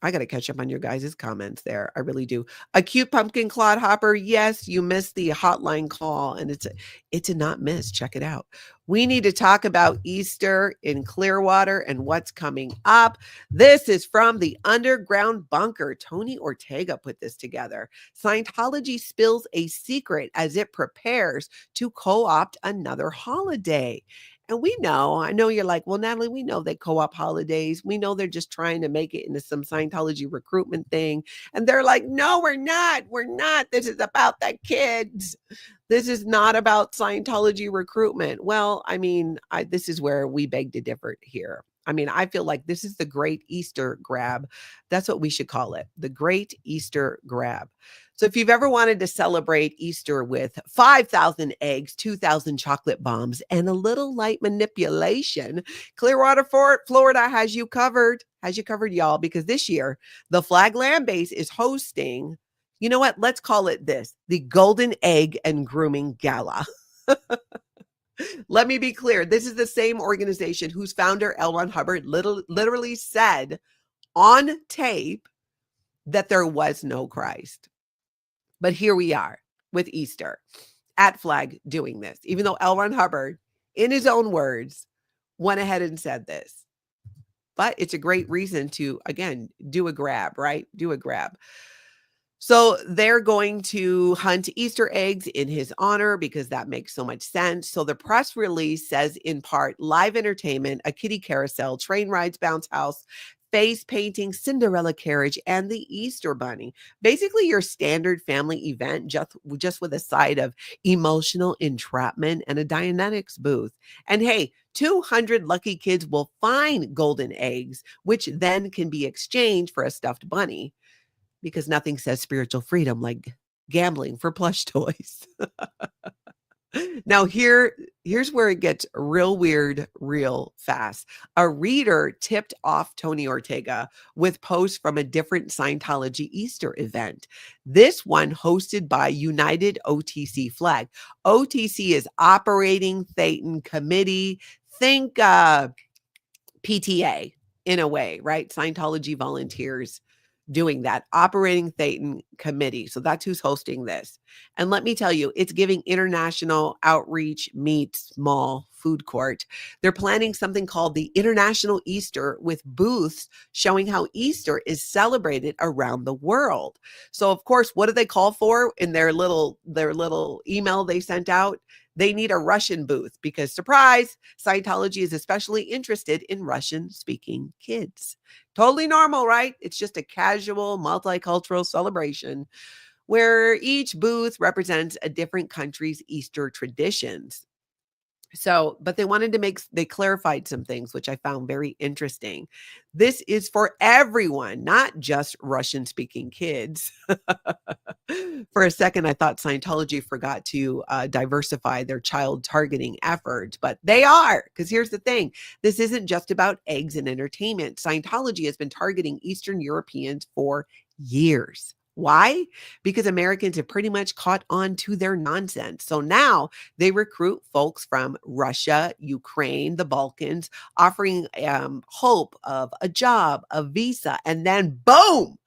[SPEAKER 1] I got to catch up on your guys' comments there. I really do. A cute pumpkin clod hopper. Yes, you missed the hotline call, and it's a not miss. Check it out. We need to talk about Easter in Clearwater and what's coming up. This is from the Underground Bunker. Tony Ortega put this together. Scientology spills a secret as it prepares to co-opt another holiday. And we know, I know you're like, well, Natalie, we know they co-op holidays. We know they're just trying to make it into some Scientology recruitment thing. And they're like, no, we're not. We're not. This is about the kids. This is not about Scientology recruitment. Well, I mean, this is where we beg to differ here. I mean, I feel like this is the great Easter grab. That's what we should call it, the great Easter grab. So if you've ever wanted to celebrate Easter with 5,000 eggs, 2,000 chocolate bombs, and a little light manipulation, Clearwater, Florida has you covered. Has you covered, y'all, because this year, the Flag Land Base is hosting, you know what? Let's call it this, the Golden Egg and Grooming Gala. Let me be clear. This is the same organization whose founder, L. Ron Hubbard, literally said on tape that there was no Christ. But here we are with Easter at Flag doing this, even though L. Ron Hubbard, in his own words, went ahead and said this. But it's a great reason to, again, do a grab, right? Do a grab. So they're going to hunt Easter eggs in his honor because that makes so much sense. So the press release says in part, live entertainment, a kiddie carousel, train rides, bounce house, face painting, Cinderella carriage, and the Easter bunny. Basically your standard family event, just with a side of emotional entrapment and a Dianetics booth. And hey, 200 lucky kids will find golden eggs, which then can be exchanged for a stuffed bunny. Because nothing says spiritual freedom like gambling for plush toys. Now, here's where it gets real weird, real fast. A reader tipped off Tony Ortega with posts from a different Scientology Easter event. This one hosted by United OTC Flag. OTC is Operating Thetan Committee. Think PTA in a way, right? Scientology volunteers doing that, Operating Thetan Committee. So that's who's hosting this. And let me tell you, it's giving international outreach meets small food court. They're planning something called the International Easter with booths showing how Easter is celebrated around the world. So of course, what do they call for in their little email they sent out? They need a Russian booth because, surprise, Scientology is especially interested in Russian-speaking kids. Totally normal, right? It's just a casual, multicultural celebration where each booth represents a different country's Easter traditions. So, but they clarified some things, which I found very interesting. This is for everyone, not just Russian speaking kids. For a second, I thought Scientology forgot to diversify their child targeting effort, but they are, because here's the thing. This isn't just about eggs and entertainment. Scientology has been targeting Eastern Europeans for years. Why? Because Americans have pretty much caught on to their nonsense. So now they recruit folks from Russia, Ukraine, the Balkans, offering hope of a job, a visa, and then boom,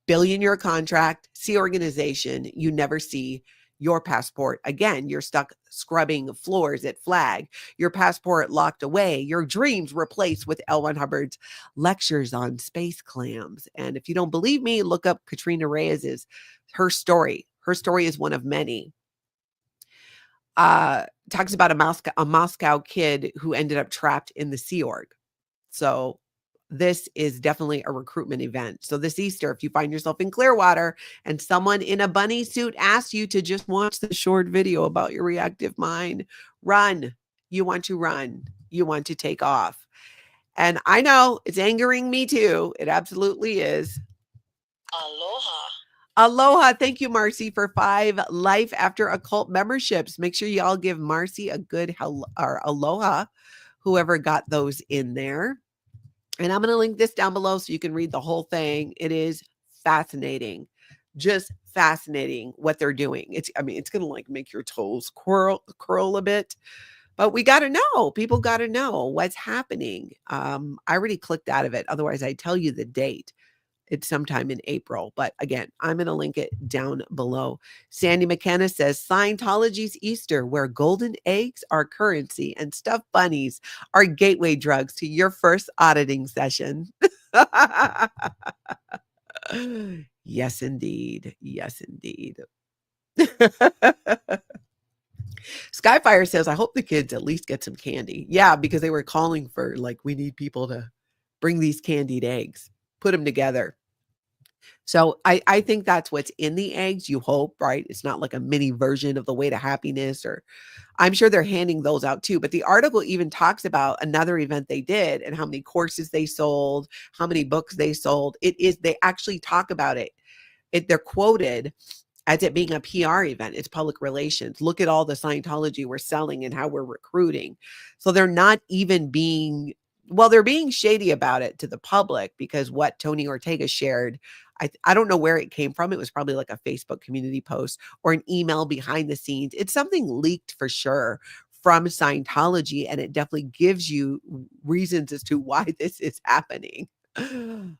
[SPEAKER 1] billion-year contract, see organization, you never see your passport again. You're stuck scrubbing floors at Flag, your passport locked away, your dreams replaced with L. Ron Hubbard's lectures on space clams. And if you don't believe me, look up Katrina Reyes's, her story. Her story is one of many. Talks about a Moscow kid who ended up trapped in the Sea Org. So this is definitely a recruitment event. So this Easter, if you find yourself in Clearwater and someone in a bunny suit asks you to just watch the short video about your reactive mind, run. You want to run. You want to take off. And I know it's angering me too. It absolutely is.
[SPEAKER 6] Aloha.
[SPEAKER 1] Aloha. Thank you, Marcy, for 5 Life After Occult memberships. Make sure you all give Marcy a good aloha, whoever got those in there. And I'm going to link this down below so you can read the whole thing. It is fascinating. Just fascinating what they're doing. It's going to like make your toes curl a bit. But we got to know. People got to know what's happening. I already clicked out of it. Otherwise, I tell you the date. It's sometime in April. But again, I'm going to link it down below. Sandy McKenna says, Scientology's Easter, where golden eggs are currency and stuffed bunnies are gateway drugs to your first auditing session. Yes, indeed. Yes, indeed. Skyfire says, I hope the kids at least get some candy. Yeah, because they were calling for, like, we need people to bring these candied eggs, put them together. So I think that's what's in the eggs, you hope, right? It's not like a mini version of the way to happiness, or I'm sure they're handing those out too. But the article even talks about another event they did and how many courses they sold, how many books they sold. They actually talk about it. They're quoted as it being a PR event. It's public relations. Look at all the Scientology we're selling and how we're recruiting. So they're not even being, well, they're being shady about it to the public, because what Tony Ortega shared, I don't know where it came from. It was probably like a Facebook community post or an email behind the scenes. It's something leaked for sure from Scientology, and it definitely gives you reasons as to why this is happening.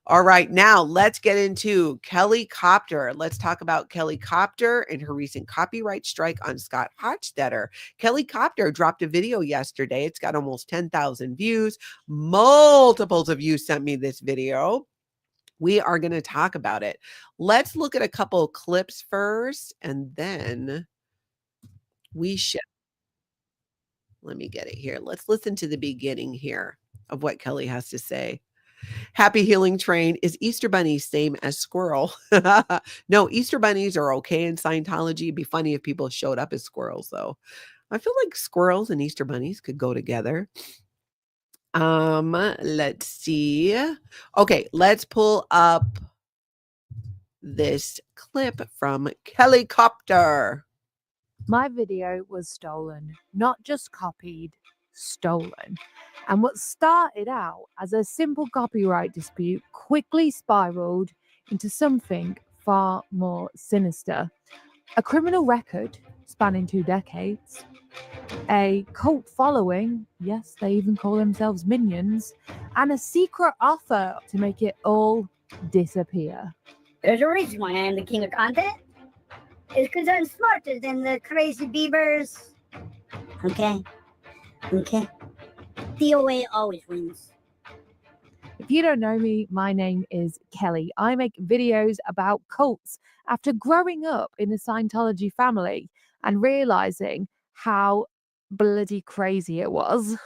[SPEAKER 1] All right, now let's get into Kelli Copter. Let's talk about Kelli Copter and her recent copyright strike on Scott Hochstetter. Kelli Copter dropped a video yesterday. It's got almost 10,000 views. Multiples of you sent me this video. We are going to talk about it. Let's look at a couple of clips first, and then we should. Let me get it here. Let's listen to the beginning here of what Kelli has to say. Happy Healing Train. Is Easter Bunny same as squirrel? No, Easter bunnies are okay in Scientology. It'd be funny if people showed up as squirrels, though. I feel like squirrels and Easter bunnies could go together. Let's see. Okay, let's pull up this clip from Kelli Copter.
[SPEAKER 7] My video was stolen, not just copied, stolen. And what started out as a simple copyright dispute quickly spiraled into something far more sinister. A criminal record spanning 2 decades, a cult following, yes, they even call themselves minions, and a secret offer to make it all disappear.
[SPEAKER 8] There's a reason why I am the king of content. It's because I'm smarter than the crazy beavers. Okay. DOA always wins.
[SPEAKER 7] If you don't know me, my name is Kelli. I make videos about cults after growing up in the Scientology family and realizing how bloody crazy it was.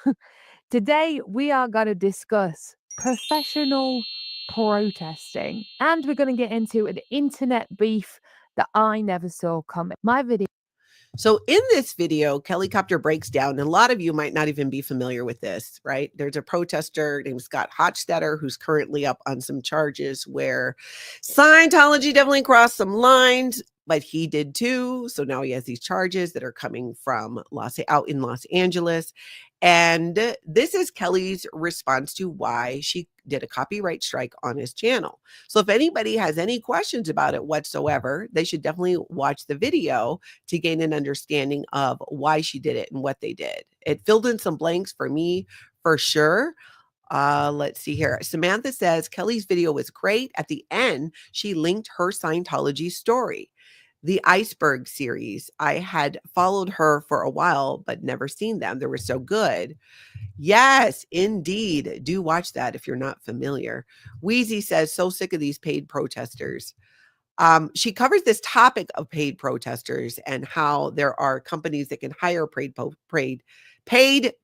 [SPEAKER 7] Today, we are going to discuss professional protesting, and we're going to get into an internet beef that I never saw coming. My video.
[SPEAKER 1] So in this video, Kelli Copter breaks down, and a lot of you might not even be familiar with this, right? There's a protester named Scott Hochstetter who's currently up on some charges where Scientology definitely crossed some lines, but he did too. So now he has these charges that are coming from out in Los Angeles. And this is Kelli's response to why she did a copyright strike on his channel. So if anybody has any questions about it whatsoever, they should definitely watch the video to gain an understanding of why she did it and what they did. It filled in some blanks for me, for sure. Let's see here. Samantha says Kelli's video was great. At the end, she linked her Scientology story. The Iceberg series. I had followed her for a while, but never seen them. They were so good. Yes, indeed. Do watch that if you're not familiar. Wheezy says, so sick of these paid protesters. She covers this topic of paid protesters and how there are companies that can hire paid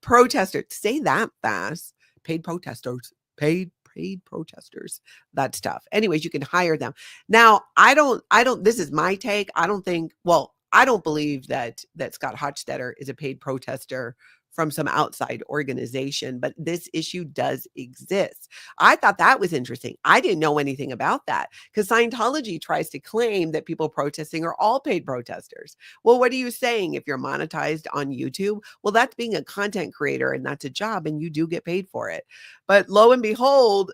[SPEAKER 1] protesters. Say that fast. Paid protesters. Paid protesters, that stuff. Anyways, you can hire them. Now, I don't, this is my take. I don't believe that Scott Hochstetter is a paid protester from some outside organization, but this issue does exist. I thought that was interesting. I didn't know anything about that because Scientology tries to claim that people protesting are all paid protesters. Well, what are you saying? If you're monetized on YouTube, well, that's being a content creator and that's a job and you do get paid for it. But lo and behold,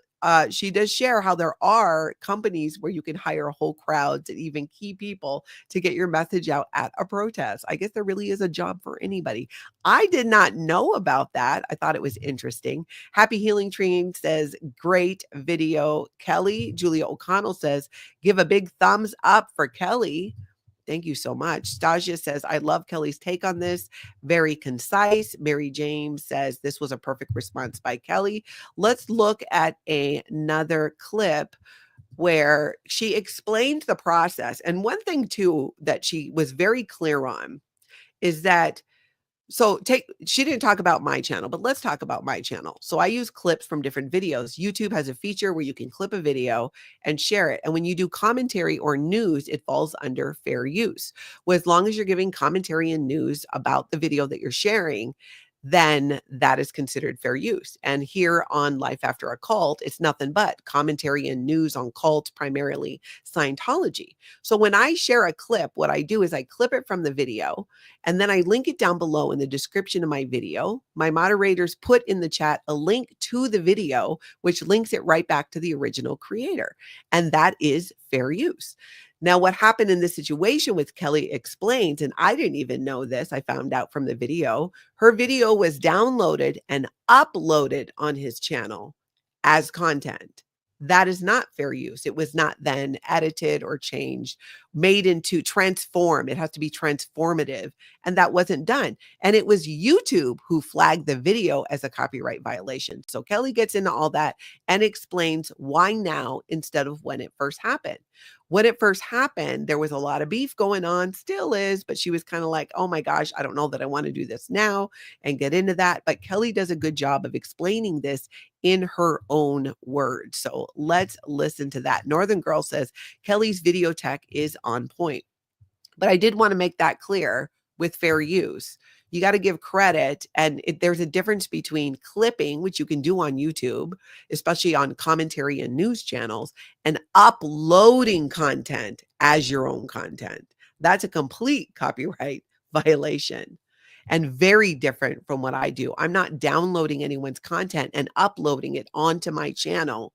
[SPEAKER 1] she does share how there are companies where you can hire whole crowds and even key people to get your message out at a protest. I guess there really is a job for anybody. I did not know about that. I thought it was interesting. Happy Healing Train says, great video, Kelli. Julia O'Connell says, give a big thumbs up for Kelli. Thank you so much. Stasia says, I love Kelli's take on this. Very concise. Mary James says, this was a perfect response by Kelli. Let's look at another clip where she explained the process. And one thing, too, that she was very clear on is that So she didn't talk about my channel, but let's talk about my channel. So I use clips from different videos. YouTube has a feature where you can clip a video and share it. And when you do commentary or news, it falls under fair use. Well, as long as you're giving commentary and news about the video that you're sharing, then that is considered fair use. And here on Life After a Cult, it's nothing but commentary and news on cults, primarily Scientology. So when I share a clip, what I do is I clip it from the video and then I link it down below in the description of my video. My moderators put in the chat a link to the video, which links it right back to the original creator. And that is fair use. Now, what happened in this situation with Kelli Explains, and I didn't even know this, I found out from the video, her video was downloaded and uploaded on his channel as content. That is not fair use. It was not then edited or changed, made into transform. It has to be transformative. And that wasn't done. And it was YouTube who flagged the video as a copyright violation. So Kelli gets into all that and explains why now instead of when it first happened. When it first happened, there was a lot of beef going on, still is, but she was kind of like, oh my gosh, I don't know that I want to do this now and get into that. But Kelli does a good job of explaining this in her own words. So let's listen to that. Northern Girl says Kelli's video tech is on point. But I did want to make that clear with fair use. You got to give credit. And there's a difference between clipping, which you can do on YouTube, especially on commentary and news channels, and uploading content as your own content. That's a complete copyright violation and very different from what I do. I'm not downloading anyone's content and uploading it onto my channel.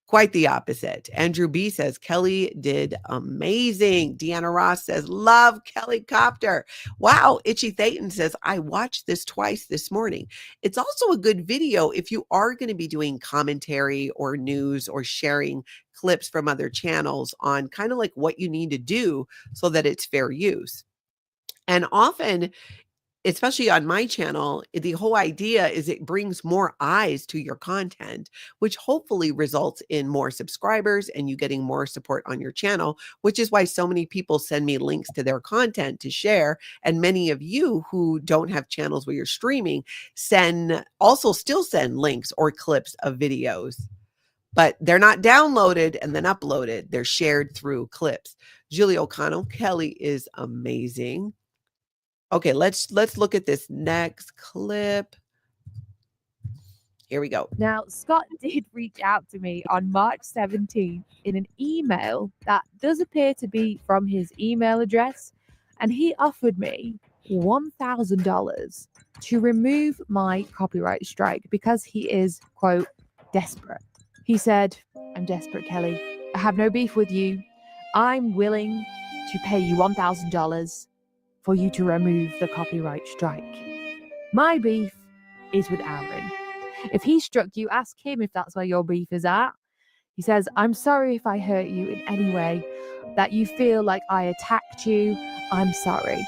[SPEAKER 1] Quite the opposite. Andrew B says, Kelli did amazing. Deanna Ross says, love Kelli Copter. Wow. Itchy Thayton says, I watched this twice this morning. It's also a good video if you are going to be doing commentary or news or sharing clips from other channels on kind of like what you need to do so that it's fair use. And often, especially on my channel, the whole idea is it brings more eyes to your content, which hopefully results in more subscribers and you getting more support on your channel, which is why so many people send me links to their content to share. And many of you who don't have channels where you're streaming still send links or clips of videos, but they're not downloaded and then uploaded. They're shared through clips. Julie O'Connell, Kelli is amazing. Okay, let's look at this next clip. Here we go.
[SPEAKER 7] Now, Scott did reach out to me on March 17th in an email that does appear to be from his email address, and he offered me $1,000 to remove my copyright strike because he is, quote, desperate. He said, I'm desperate, Kelli. I have no beef with you. I'm willing to pay you $1,000 for you to remove the copyright strike. My beef is with Aaron. If he struck you, ask him if that's where your beef is at. He says, I'm sorry if I hurt you in any way, that you feel like I attacked you. I'm sorry.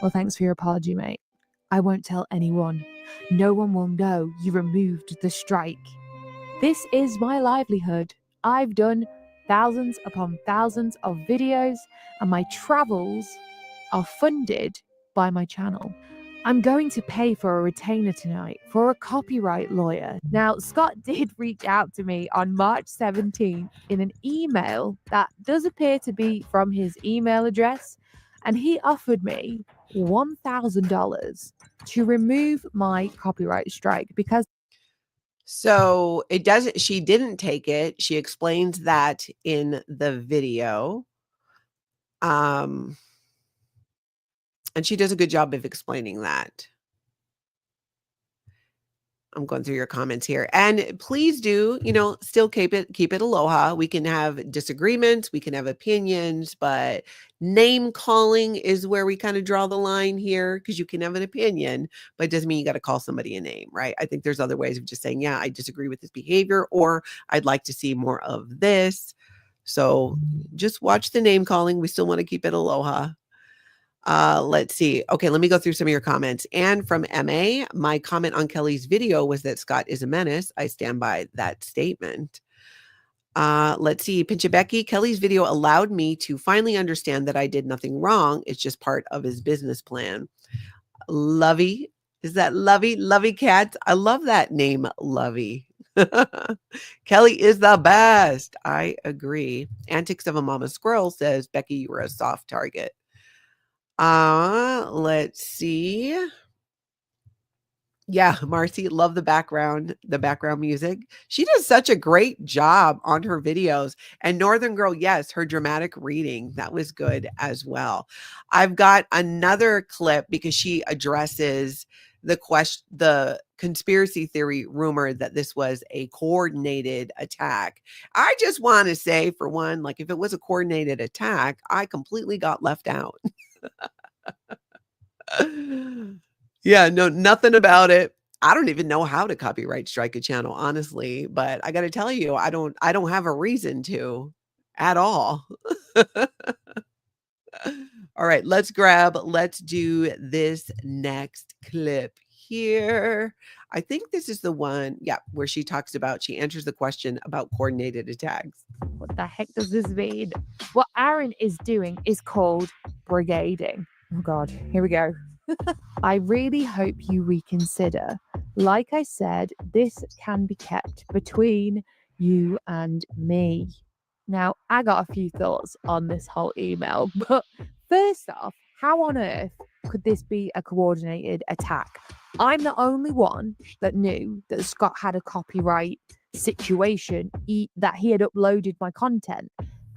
[SPEAKER 7] Well, thanks for your apology, mate. I won't tell anyone. No one will know you removed the strike. This is my livelihood. I've done thousands upon thousands of videos, and my travels are funded by my channel. I'm going to pay for a retainer tonight for a copyright lawyer. Now, Scott did reach out to me on March 17th in an email that does appear to be from his email address, and he offered me $1,000 to remove my copyright strike because
[SPEAKER 1] she didn't take it. She explains that in the video. And she does a good job of explaining that. I'm going through your comments here. And please do, still keep it aloha. We can have disagreements, we can have opinions, but name calling is where we kind of draw the line here, because you can have an opinion, but it doesn't mean you got to call somebody a name, right? I think there's other ways of just saying, yeah, I disagree with this behavior, or I'd like to see more of this. So just watch the name calling. We still want to keep it aloha. Let's see. Okay, let me go through some of your comments. And from MA, my comment on Kelli's video was that Scott is a menace. I stand by that statement. Let's see. Pincha Becky, Kelli's video allowed me to finally understand that I did nothing wrong. It's just part of his business plan. Lovey. Is that Lovey? Lovey Cat. I love that name, Lovey. Kelly is the best. I agree. Antics of a Mama Squirrel says, Becky, you were a soft target. Let's see. Yeah, Marcy, love the background music. She does such a great job on her videos. And Northern Girl, yes, her dramatic reading, that was good as well. I've got another clip because she addresses the conspiracy theory rumor that this was a coordinated attack. I just want to say, for one, like, if it was a coordinated attack, I completely got left out. Yeah, no, nothing about it. I don't even know how to copyright strike a channel, honestly, but I got to tell you, I don't have a reason to at all. All right, let's do this next clip here. I think this is the one, yeah, where she answers the question about coordinated attacks.
[SPEAKER 7] What the heck does this mean? What Aaron is doing is called brigading. Oh God, here we go. I really hope you reconsider. Like I said, this can be kept between you and me. Now, I got a few thoughts on this whole email, but first off, how on earth could this be a coordinated attack? I'm the only one that knew that Scott had a copyright situation, that he had uploaded my content,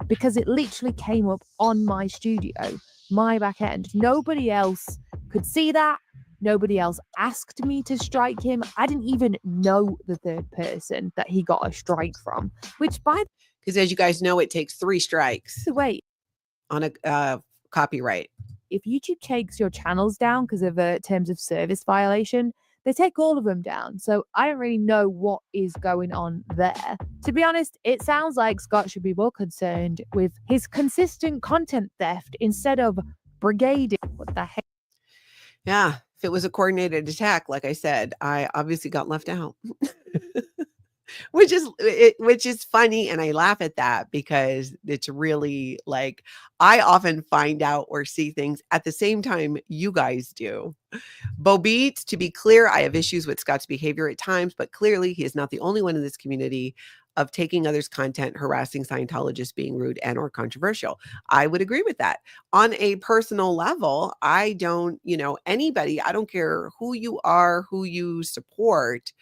[SPEAKER 7] because it literally came up on my studio, my back end. Nobody else could see that. Nobody else asked me to strike him. I didn't even know the third person that he got a strike from, which
[SPEAKER 1] because as you guys know, it takes 3 strikes
[SPEAKER 7] the way,
[SPEAKER 1] on a copyright.
[SPEAKER 7] if YouTube takes your channels down because of a terms of service violation, they take all of them down. So I don't really know what is going on there. To be honest, it sounds like Scott should be more concerned with his consistent content theft instead of brigading. What the heck?
[SPEAKER 1] Yeah, if it was a coordinated attack, like I said, I obviously got left out. Which is funny, and I laugh at that because it's really like I often find out or see things at the same time you guys do. Bo Beats, to be clear, I have issues with Scott's behavior at times, but clearly he is not the only one in this community of taking others' content, harassing Scientologists, being rude and or controversial. I would agree with that. On a personal level, I don't, anybody, I don't care who you are, who you support.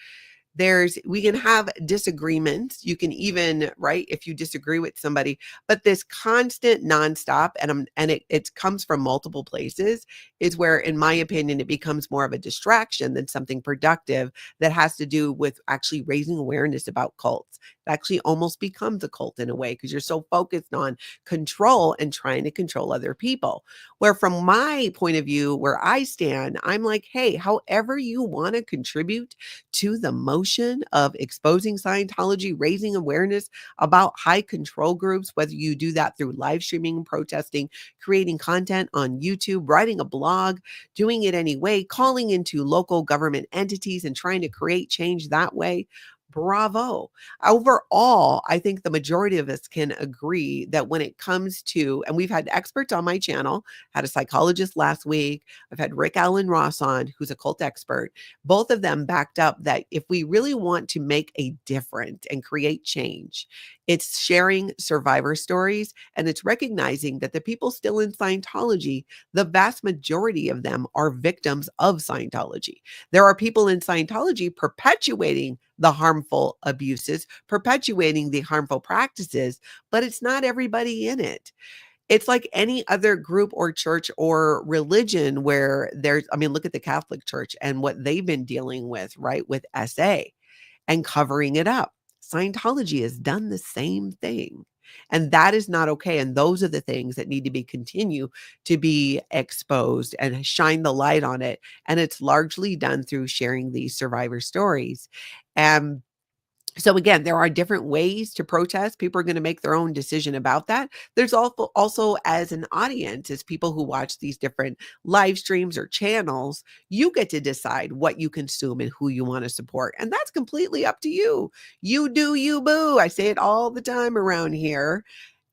[SPEAKER 1] We can have disagreements. You can even, right, if you disagree with somebody, but this constant nonstop, and it comes from multiple places, is where, in my opinion, it becomes more of a distraction than something productive that has to do with actually raising awareness about cults. It actually almost becomes a cult in a way because you're so focused on control and trying to control other people. Where from my point of view, where I stand, I'm like, hey, however you want to contribute to the motion of exposing Scientology, raising awareness about high control groups, whether you do that through live streaming, protesting, creating content on YouTube, writing a blog, doing it anyway, calling into local government entities and trying to create change that way. Bravo. Overall, I think the majority of us can agree that when it comes to, and we've had experts on my channel, had a psychologist last week. I've had Rick Allen Ross on, who's a cult expert. Both of them backed up that if we really want to make a difference and create change, it's sharing survivor stories, and it's recognizing that the people still in Scientology, the vast majority of them are victims of Scientology. There are people in Scientology perpetuating the harmful abuses, perpetuating the harmful practices, but it's not everybody in it. It's like any other group or church or religion where look at the Catholic Church and what they've been dealing with, right? With SA and covering it up. Scientology has done the same thing. And that is not okay. And those are the things that need to continue to be exposed and shine the light on it. And it's largely done through sharing these survivor stories. And so again, there are different ways to protest. People are going to make their own decision about that. There's also as an audience, as people who watch these different live streams or channels, you get to decide what you consume and who you want to support. And that's completely up to you. You do you, boo. I say it all the time around here.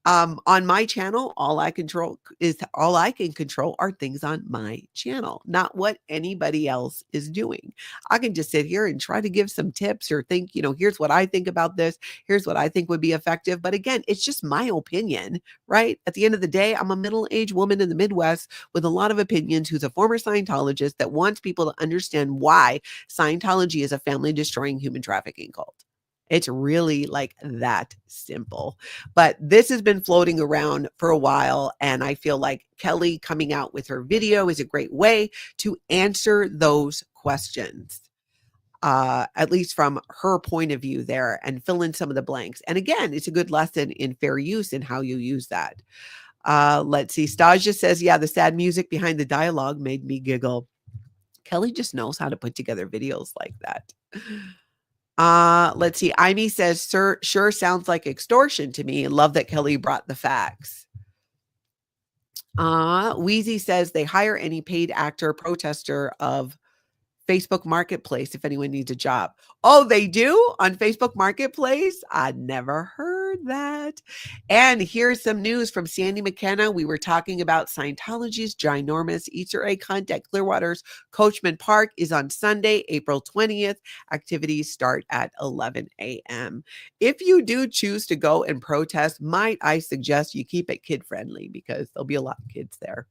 [SPEAKER 1] On my channel, all I can control are things on my channel, not what anybody else is doing. I can just sit here and try to give some tips or think, here's what I think about this. Here's what I think would be effective. But again, it's just my opinion, right? At the end of the day, I'm a middle-aged woman in the Midwest with a lot of opinions who's a former Scientologist that wants people to understand why Scientology is a family-destroying human trafficking cult. It's really like that simple. But this has been floating around for a while, and I feel like Kelli coming out with her video is a great way to answer those questions, at least from her point of view there, and fill in some of the blanks. And again, it's a good lesson in fair use and how you use that. Let's see. Stasia says, yeah, the sad music behind the dialogue made me giggle. Kelli just knows how to put together videos like that. Let's see. Amy says, sure sounds like extortion to me. Love that Kelli brought the facts. Wheezy says they hire any paid actor protester of Facebook Marketplace if anyone needs a job. Oh, they do on Facebook Marketplace? I never heard that. And here's some news from Sandy McKenna. We were talking about Scientology's ginormous Easter egg hunt at Clearwater's Coachman Park is on Sunday, April 20th. Activities start at 11 a.m. If you do choose to go and protest, might I suggest you keep it kid-friendly because there'll be a lot of kids there.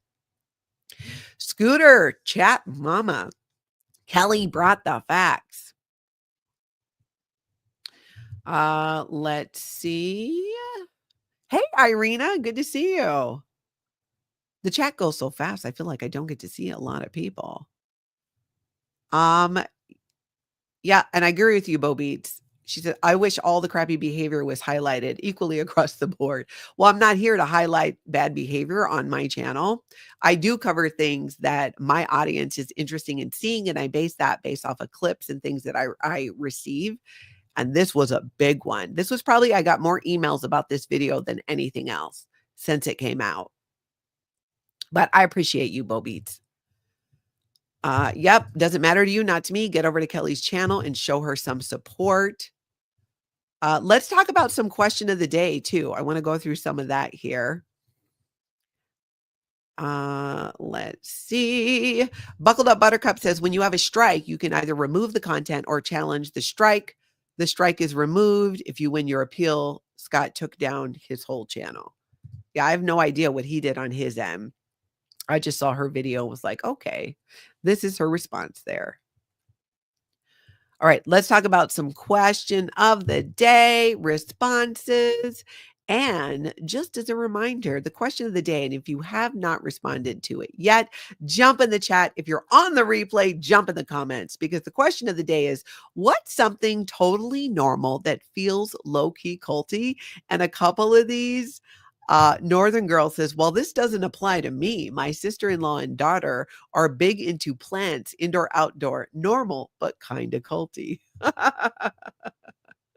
[SPEAKER 1] Scooter, chat mama. Kelli brought the facts. Let's see. Hey, Irina, good to see you. The chat goes so fast. I feel like I don't get to see a lot of people. Yeah, and I agree with you, Bo Beats. She said, I wish all the crappy behavior was highlighted equally across the board. Well, I'm not here to highlight bad behavior on my channel. I do cover things that my audience is interested in seeing, and I base that based off of clips and things that I receive. And this was a big one. This was probably, I got more emails about this video than anything else since it came out. But I appreciate you, Bo Beats. Yep, doesn't matter to you, not to me. Get over to Kelli's channel and show her some support. Let's talk about some question of the day too. I want to go through some of that here. Let's see. Buckled Up Buttercup says, when you have a strike, you can either remove the content or challenge the strike. The strike is removed. If you win your appeal, Scott took down his whole channel. Yeah, I have no idea what he did on his end. I just saw her video and was like, okay, this is her response there. All right, let's talk about some question of the day responses. And just as a reminder, the question of the day, and if you have not responded to it yet, jump in the chat. If you're on the replay, jump in the comments, because the question of the day is, what's something totally normal that feels low-key culty? And a couple of these, Northern Girl says, well, this doesn't apply to me. My sister-in-law and daughter are big into plants, indoor, outdoor, normal, but kind of culty.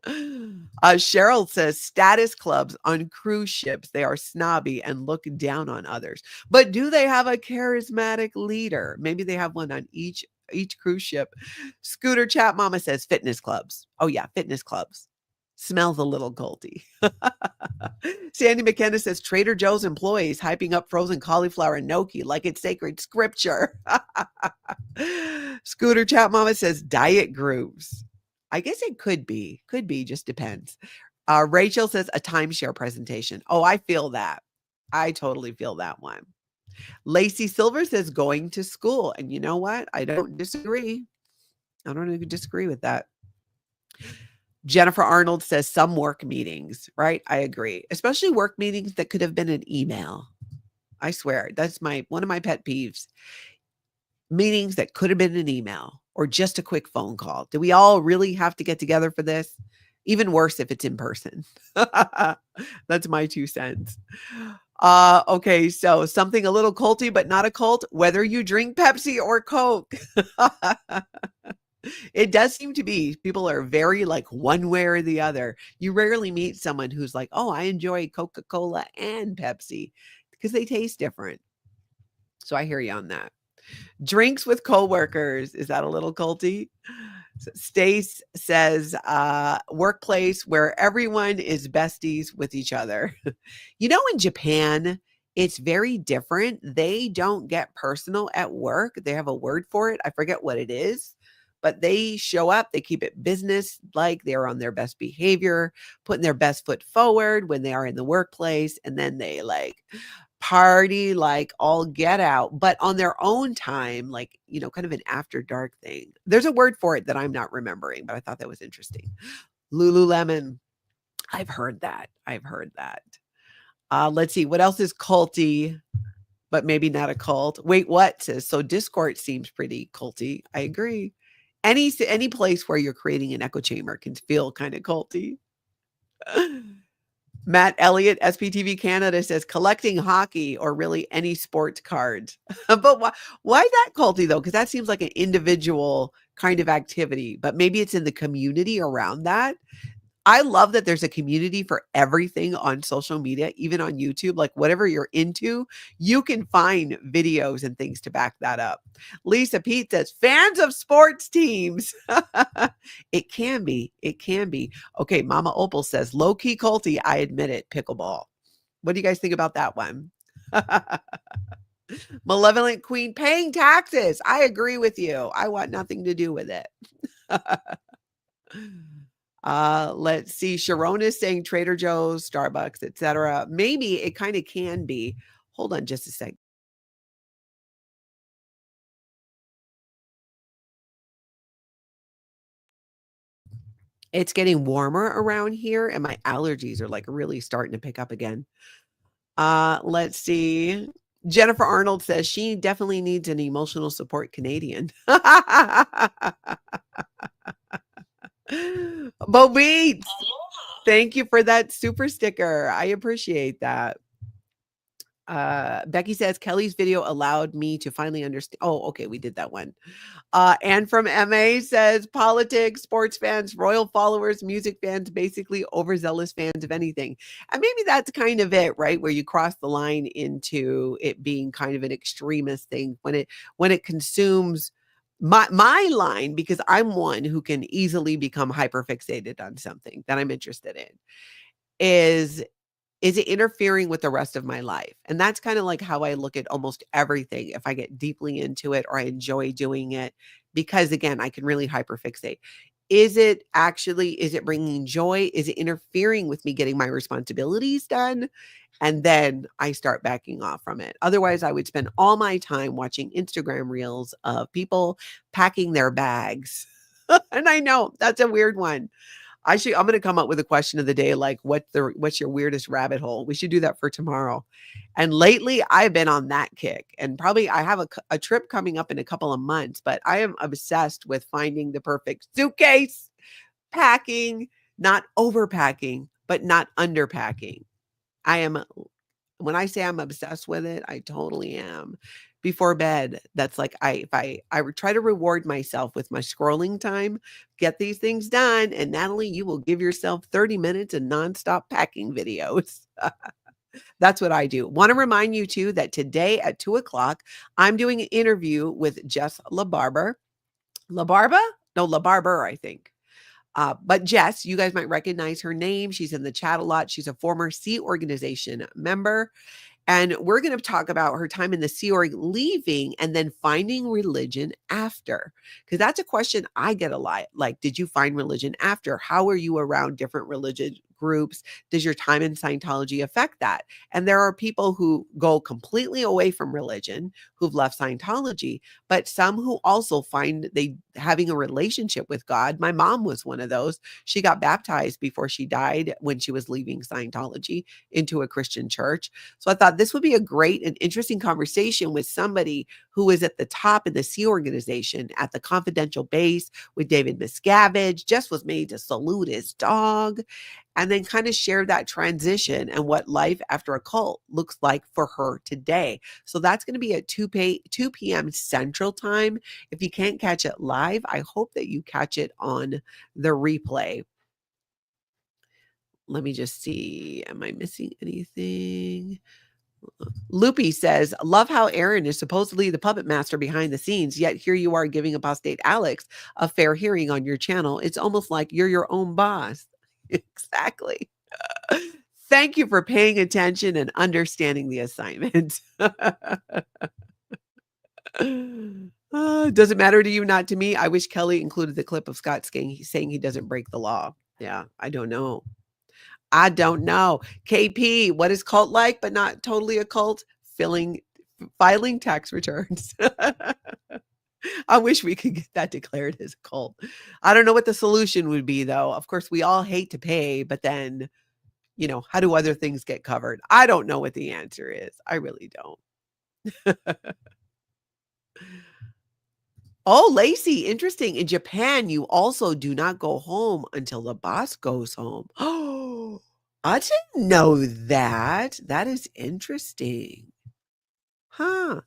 [SPEAKER 1] Cheryl says, status clubs on cruise ships, they are snobby and look down on others. But do they have a charismatic leader? Maybe they have one on each cruise ship. Scooter Chat Mama says, fitness clubs. Oh yeah, fitness clubs. Smells a little culty. Sandy McKenna says, Trader Joe's employees hyping up frozen cauliflower and gnocchi like it's sacred scripture. Scooter Chat Mama says, diet groups. I guess it could be, just depends. Rachel says, a timeshare presentation. Oh, I feel that. I totally feel that one. Lacey Silver says, going to school. And you know what? I don't disagree. I don't even disagree with that. Jennifer Arnold says some work meetings, right? I agree. Especially work meetings that could have been an email. I swear, that's one of my pet peeves. Meetings that could have been an email or just a quick phone call. Do we all really have to get together for this? Even worse if it's in person. That's my 2 cents. Okay, so something a little culty, but not a cult, whether you drink Pepsi or Coke. It does seem to be people are very like one way or the other. You rarely meet someone who's like, oh, I enjoy Coca-Cola and Pepsi because they taste different. So I hear you on that. Drinks with coworkers. Is that a little culty? Stace says, workplace where everyone is besties with each other. You know, in Japan, it's very different. They don't get personal at work. They have a word for it. I forget what it is, but they show up, they keep it business like, they're on their best behavior, putting their best foot forward when they are in the workplace. And then they like party like all get out, but on their own time, like, you know, kind of an after dark thing. There's a word for it that I'm not remembering, but I thought that was interesting. Lululemon. I've heard that. I've heard that. Let's see. What else is culty, but maybe not a cult? Wait, what? Says, so Discord seems pretty culty. I agree. Any place where you're creating an echo chamber can feel kind of culty. Matt Elliott, SPTV Canada, says collecting hockey or really any sports cards. But why that culty though? Because that seems like an individual kind of activity, but maybe it's in the community around that. I love that there's a community for everything on social media, even on YouTube. Like whatever you're into, you can find videos and things to back that up. Lisa Pete says, fans of sports teams. It can be. It can be. Okay, Mama Opal says, low-key culty, I admit it, pickleball. What do you guys think about that one? Malevolent Queen, paying taxes. I agree with you. I want nothing to do with it. Let's see. Sharon is saying Trader Joe's, Starbucks, etc. Maybe it kind of can be. Hold on just a sec. It's getting warmer around here and my allergies are like really starting to pick up again. Let's see. Jennifer Arnold says she definitely needs an emotional support Canadian. Bo Beats. Thank you for that super sticker. I appreciate that. Becky says Kelly's video allowed me to finally understand. Oh, okay, we did that one. And from MA says politics, sports fans, royal followers, music fans, basically overzealous fans of anything. And maybe that's kind of it, right? Where you cross the line into it being kind of an extremist thing when it consumes my line, because I'm one who can easily become hyperfixated on something that I'm interested in. Is it interfering with the rest of my life? And that's kind of like how I look at almost everything. If I get deeply into it or I enjoy doing it, because again, I can really hyperfixate. Is it bringing joy? Is it interfering with me getting my responsibilities done? And then I start backing off from it. Otherwise, I would spend all my time watching Instagram reels of people packing their bags. And I know that's a weird one. I'm going to come up with a question of the day, like what's your weirdest rabbit hole? We should do that for tomorrow. And lately I've been on that kick, and probably I have a trip coming up in a couple of months, but I am obsessed with finding the perfect suitcase, packing, not overpacking, but not underpacking. When I say I'm obsessed with it, I totally am. Before bed, that's like I try to reward myself with my scrolling time, get these things done, and Natalie, you will give yourself 30 minutes of nonstop packing videos. That's what I do. Want to remind you too that today at 2:00, I'm doing an interview with Jess LaBarber. LaBarber? No, LaBarber, I think. But Jess, you guys might recognize her name. She's in the chat a lot. She's a former Sea Organization member. And we're going to talk about her time in the Sea Org, leaving and then finding religion after. Because that's a question I get a lot. Like, did you find religion after? How are you around different religion groups? Does your time in Scientology affect that? And there are people who go completely away from religion, who've left Scientology, but some who also find they having a relationship with God. My mom was one of those. She got baptized before she died when she was leaving Scientology into a Christian church. So I thought this would be a great and interesting conversation with somebody who is at the top in the Sea Organization at the confidential base with David Miscavige. Just was made to salute his dog, and then kind of share that transition and what life after a cult looks like for her today. So that's going to be at 2 p.m. Central Time. If you can't catch it live, I hope that you catch it on the replay. Let me just see. Am I missing anything? Loopy says, love how Aaron is supposedly the puppet master behind the scenes, yet here you are giving apostate Alex a fair hearing on your channel. It's almost like you're your own boss. Exactly. Thank you for paying attention and understanding the assignment. Does it matter to you? Not to me. I wish Kelly included the clip of Scott saying he doesn't break the law. Yeah, I don't know. I don't know. KP, what is cult like, but not totally a cult? Filing tax returns. I wish we could get that declared as a cult. I don't know what the solution would be, though. Of course, we all hate to pay, but then, how do other things get covered? I don't know what the answer is. I really don't. Oh, Lacey, interesting. In Japan, you also do not go home until the boss goes home. Oh, I didn't know that. That is interesting. Huh.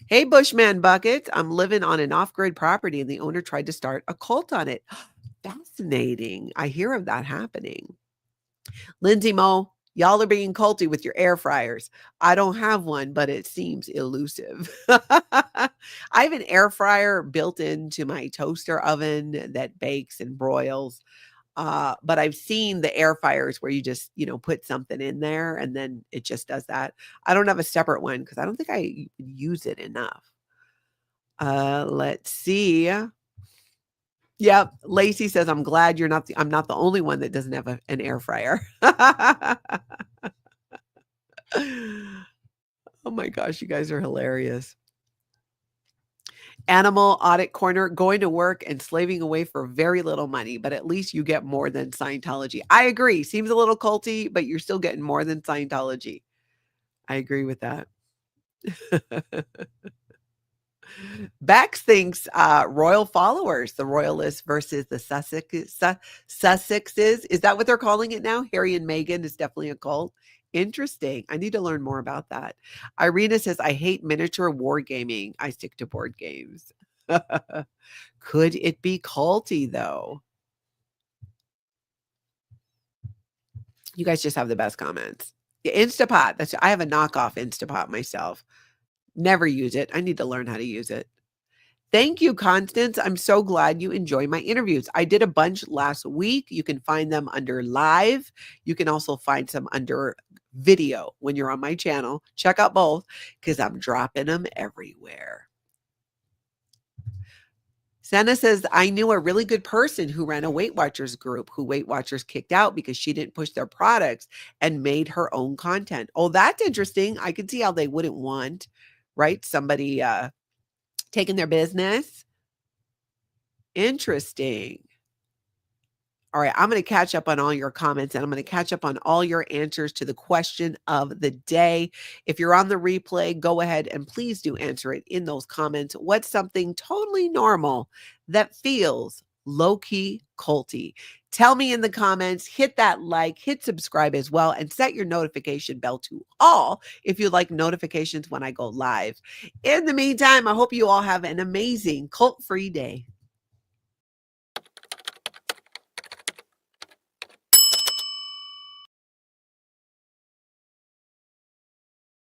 [SPEAKER 1] Hey, Bushman Bucket. I'm living on an off-grid property and the owner tried to start a cult on it. Fascinating. I hear of that happening. Lindsay Mo, y'all are being culty with your air fryers. I don't have one, but it seems elusive. I have an air fryer built into my toaster oven that bakes and broils. But I've seen the air fryers where you just, put something in there and then it just does that. I don't have a separate one because I don't think I use it enough. Let's see. Yep. Lacey says, I'm glad I'm not the only one that doesn't have an air fryer. Oh my gosh, you guys are hilarious. Animal Audit Corner, going to work and slaving away for very little money, but at least you get more than Scientology. I agree. Seems a little culty, but you're still getting more than Scientology. I agree with that. Bex thinks royal followers, the royalists versus the Sussexes. Is that what they're calling it now? Harry and Meghan is definitely a cult. Interesting. I need to learn more about that. Irina says, I hate miniature wargaming. I stick to board games. Could it be culty, though? You guys just have the best comments. Yeah, Instapot. I have a knockoff Instapot myself. Never use it. I need to learn how to use it. Thank you, Constance. I'm so glad you enjoy my interviews. I did a bunch last week. You can find them under live. You can also find some under video when you're on my channel. Check out both because I'm dropping them everywhere. Senna says, I knew a really good person who ran a Weight Watchers group who Weight Watchers kicked out because she didn't push their products and made her own content. Oh, that's interesting. I can see how they wouldn't want, right? Somebody taking their business. Interesting. All right, I'm going to catch up on all your comments and I'm going to catch up on all your answers to the question of the day. If you're on the replay, go ahead and please do answer it in those comments. What's something totally normal that feels low-key culty? Tell me in the comments, hit that like, hit subscribe as well, and set your notification bell to all if you like notifications when I go live. In the meantime, I hope you all have an amazing cult-free day.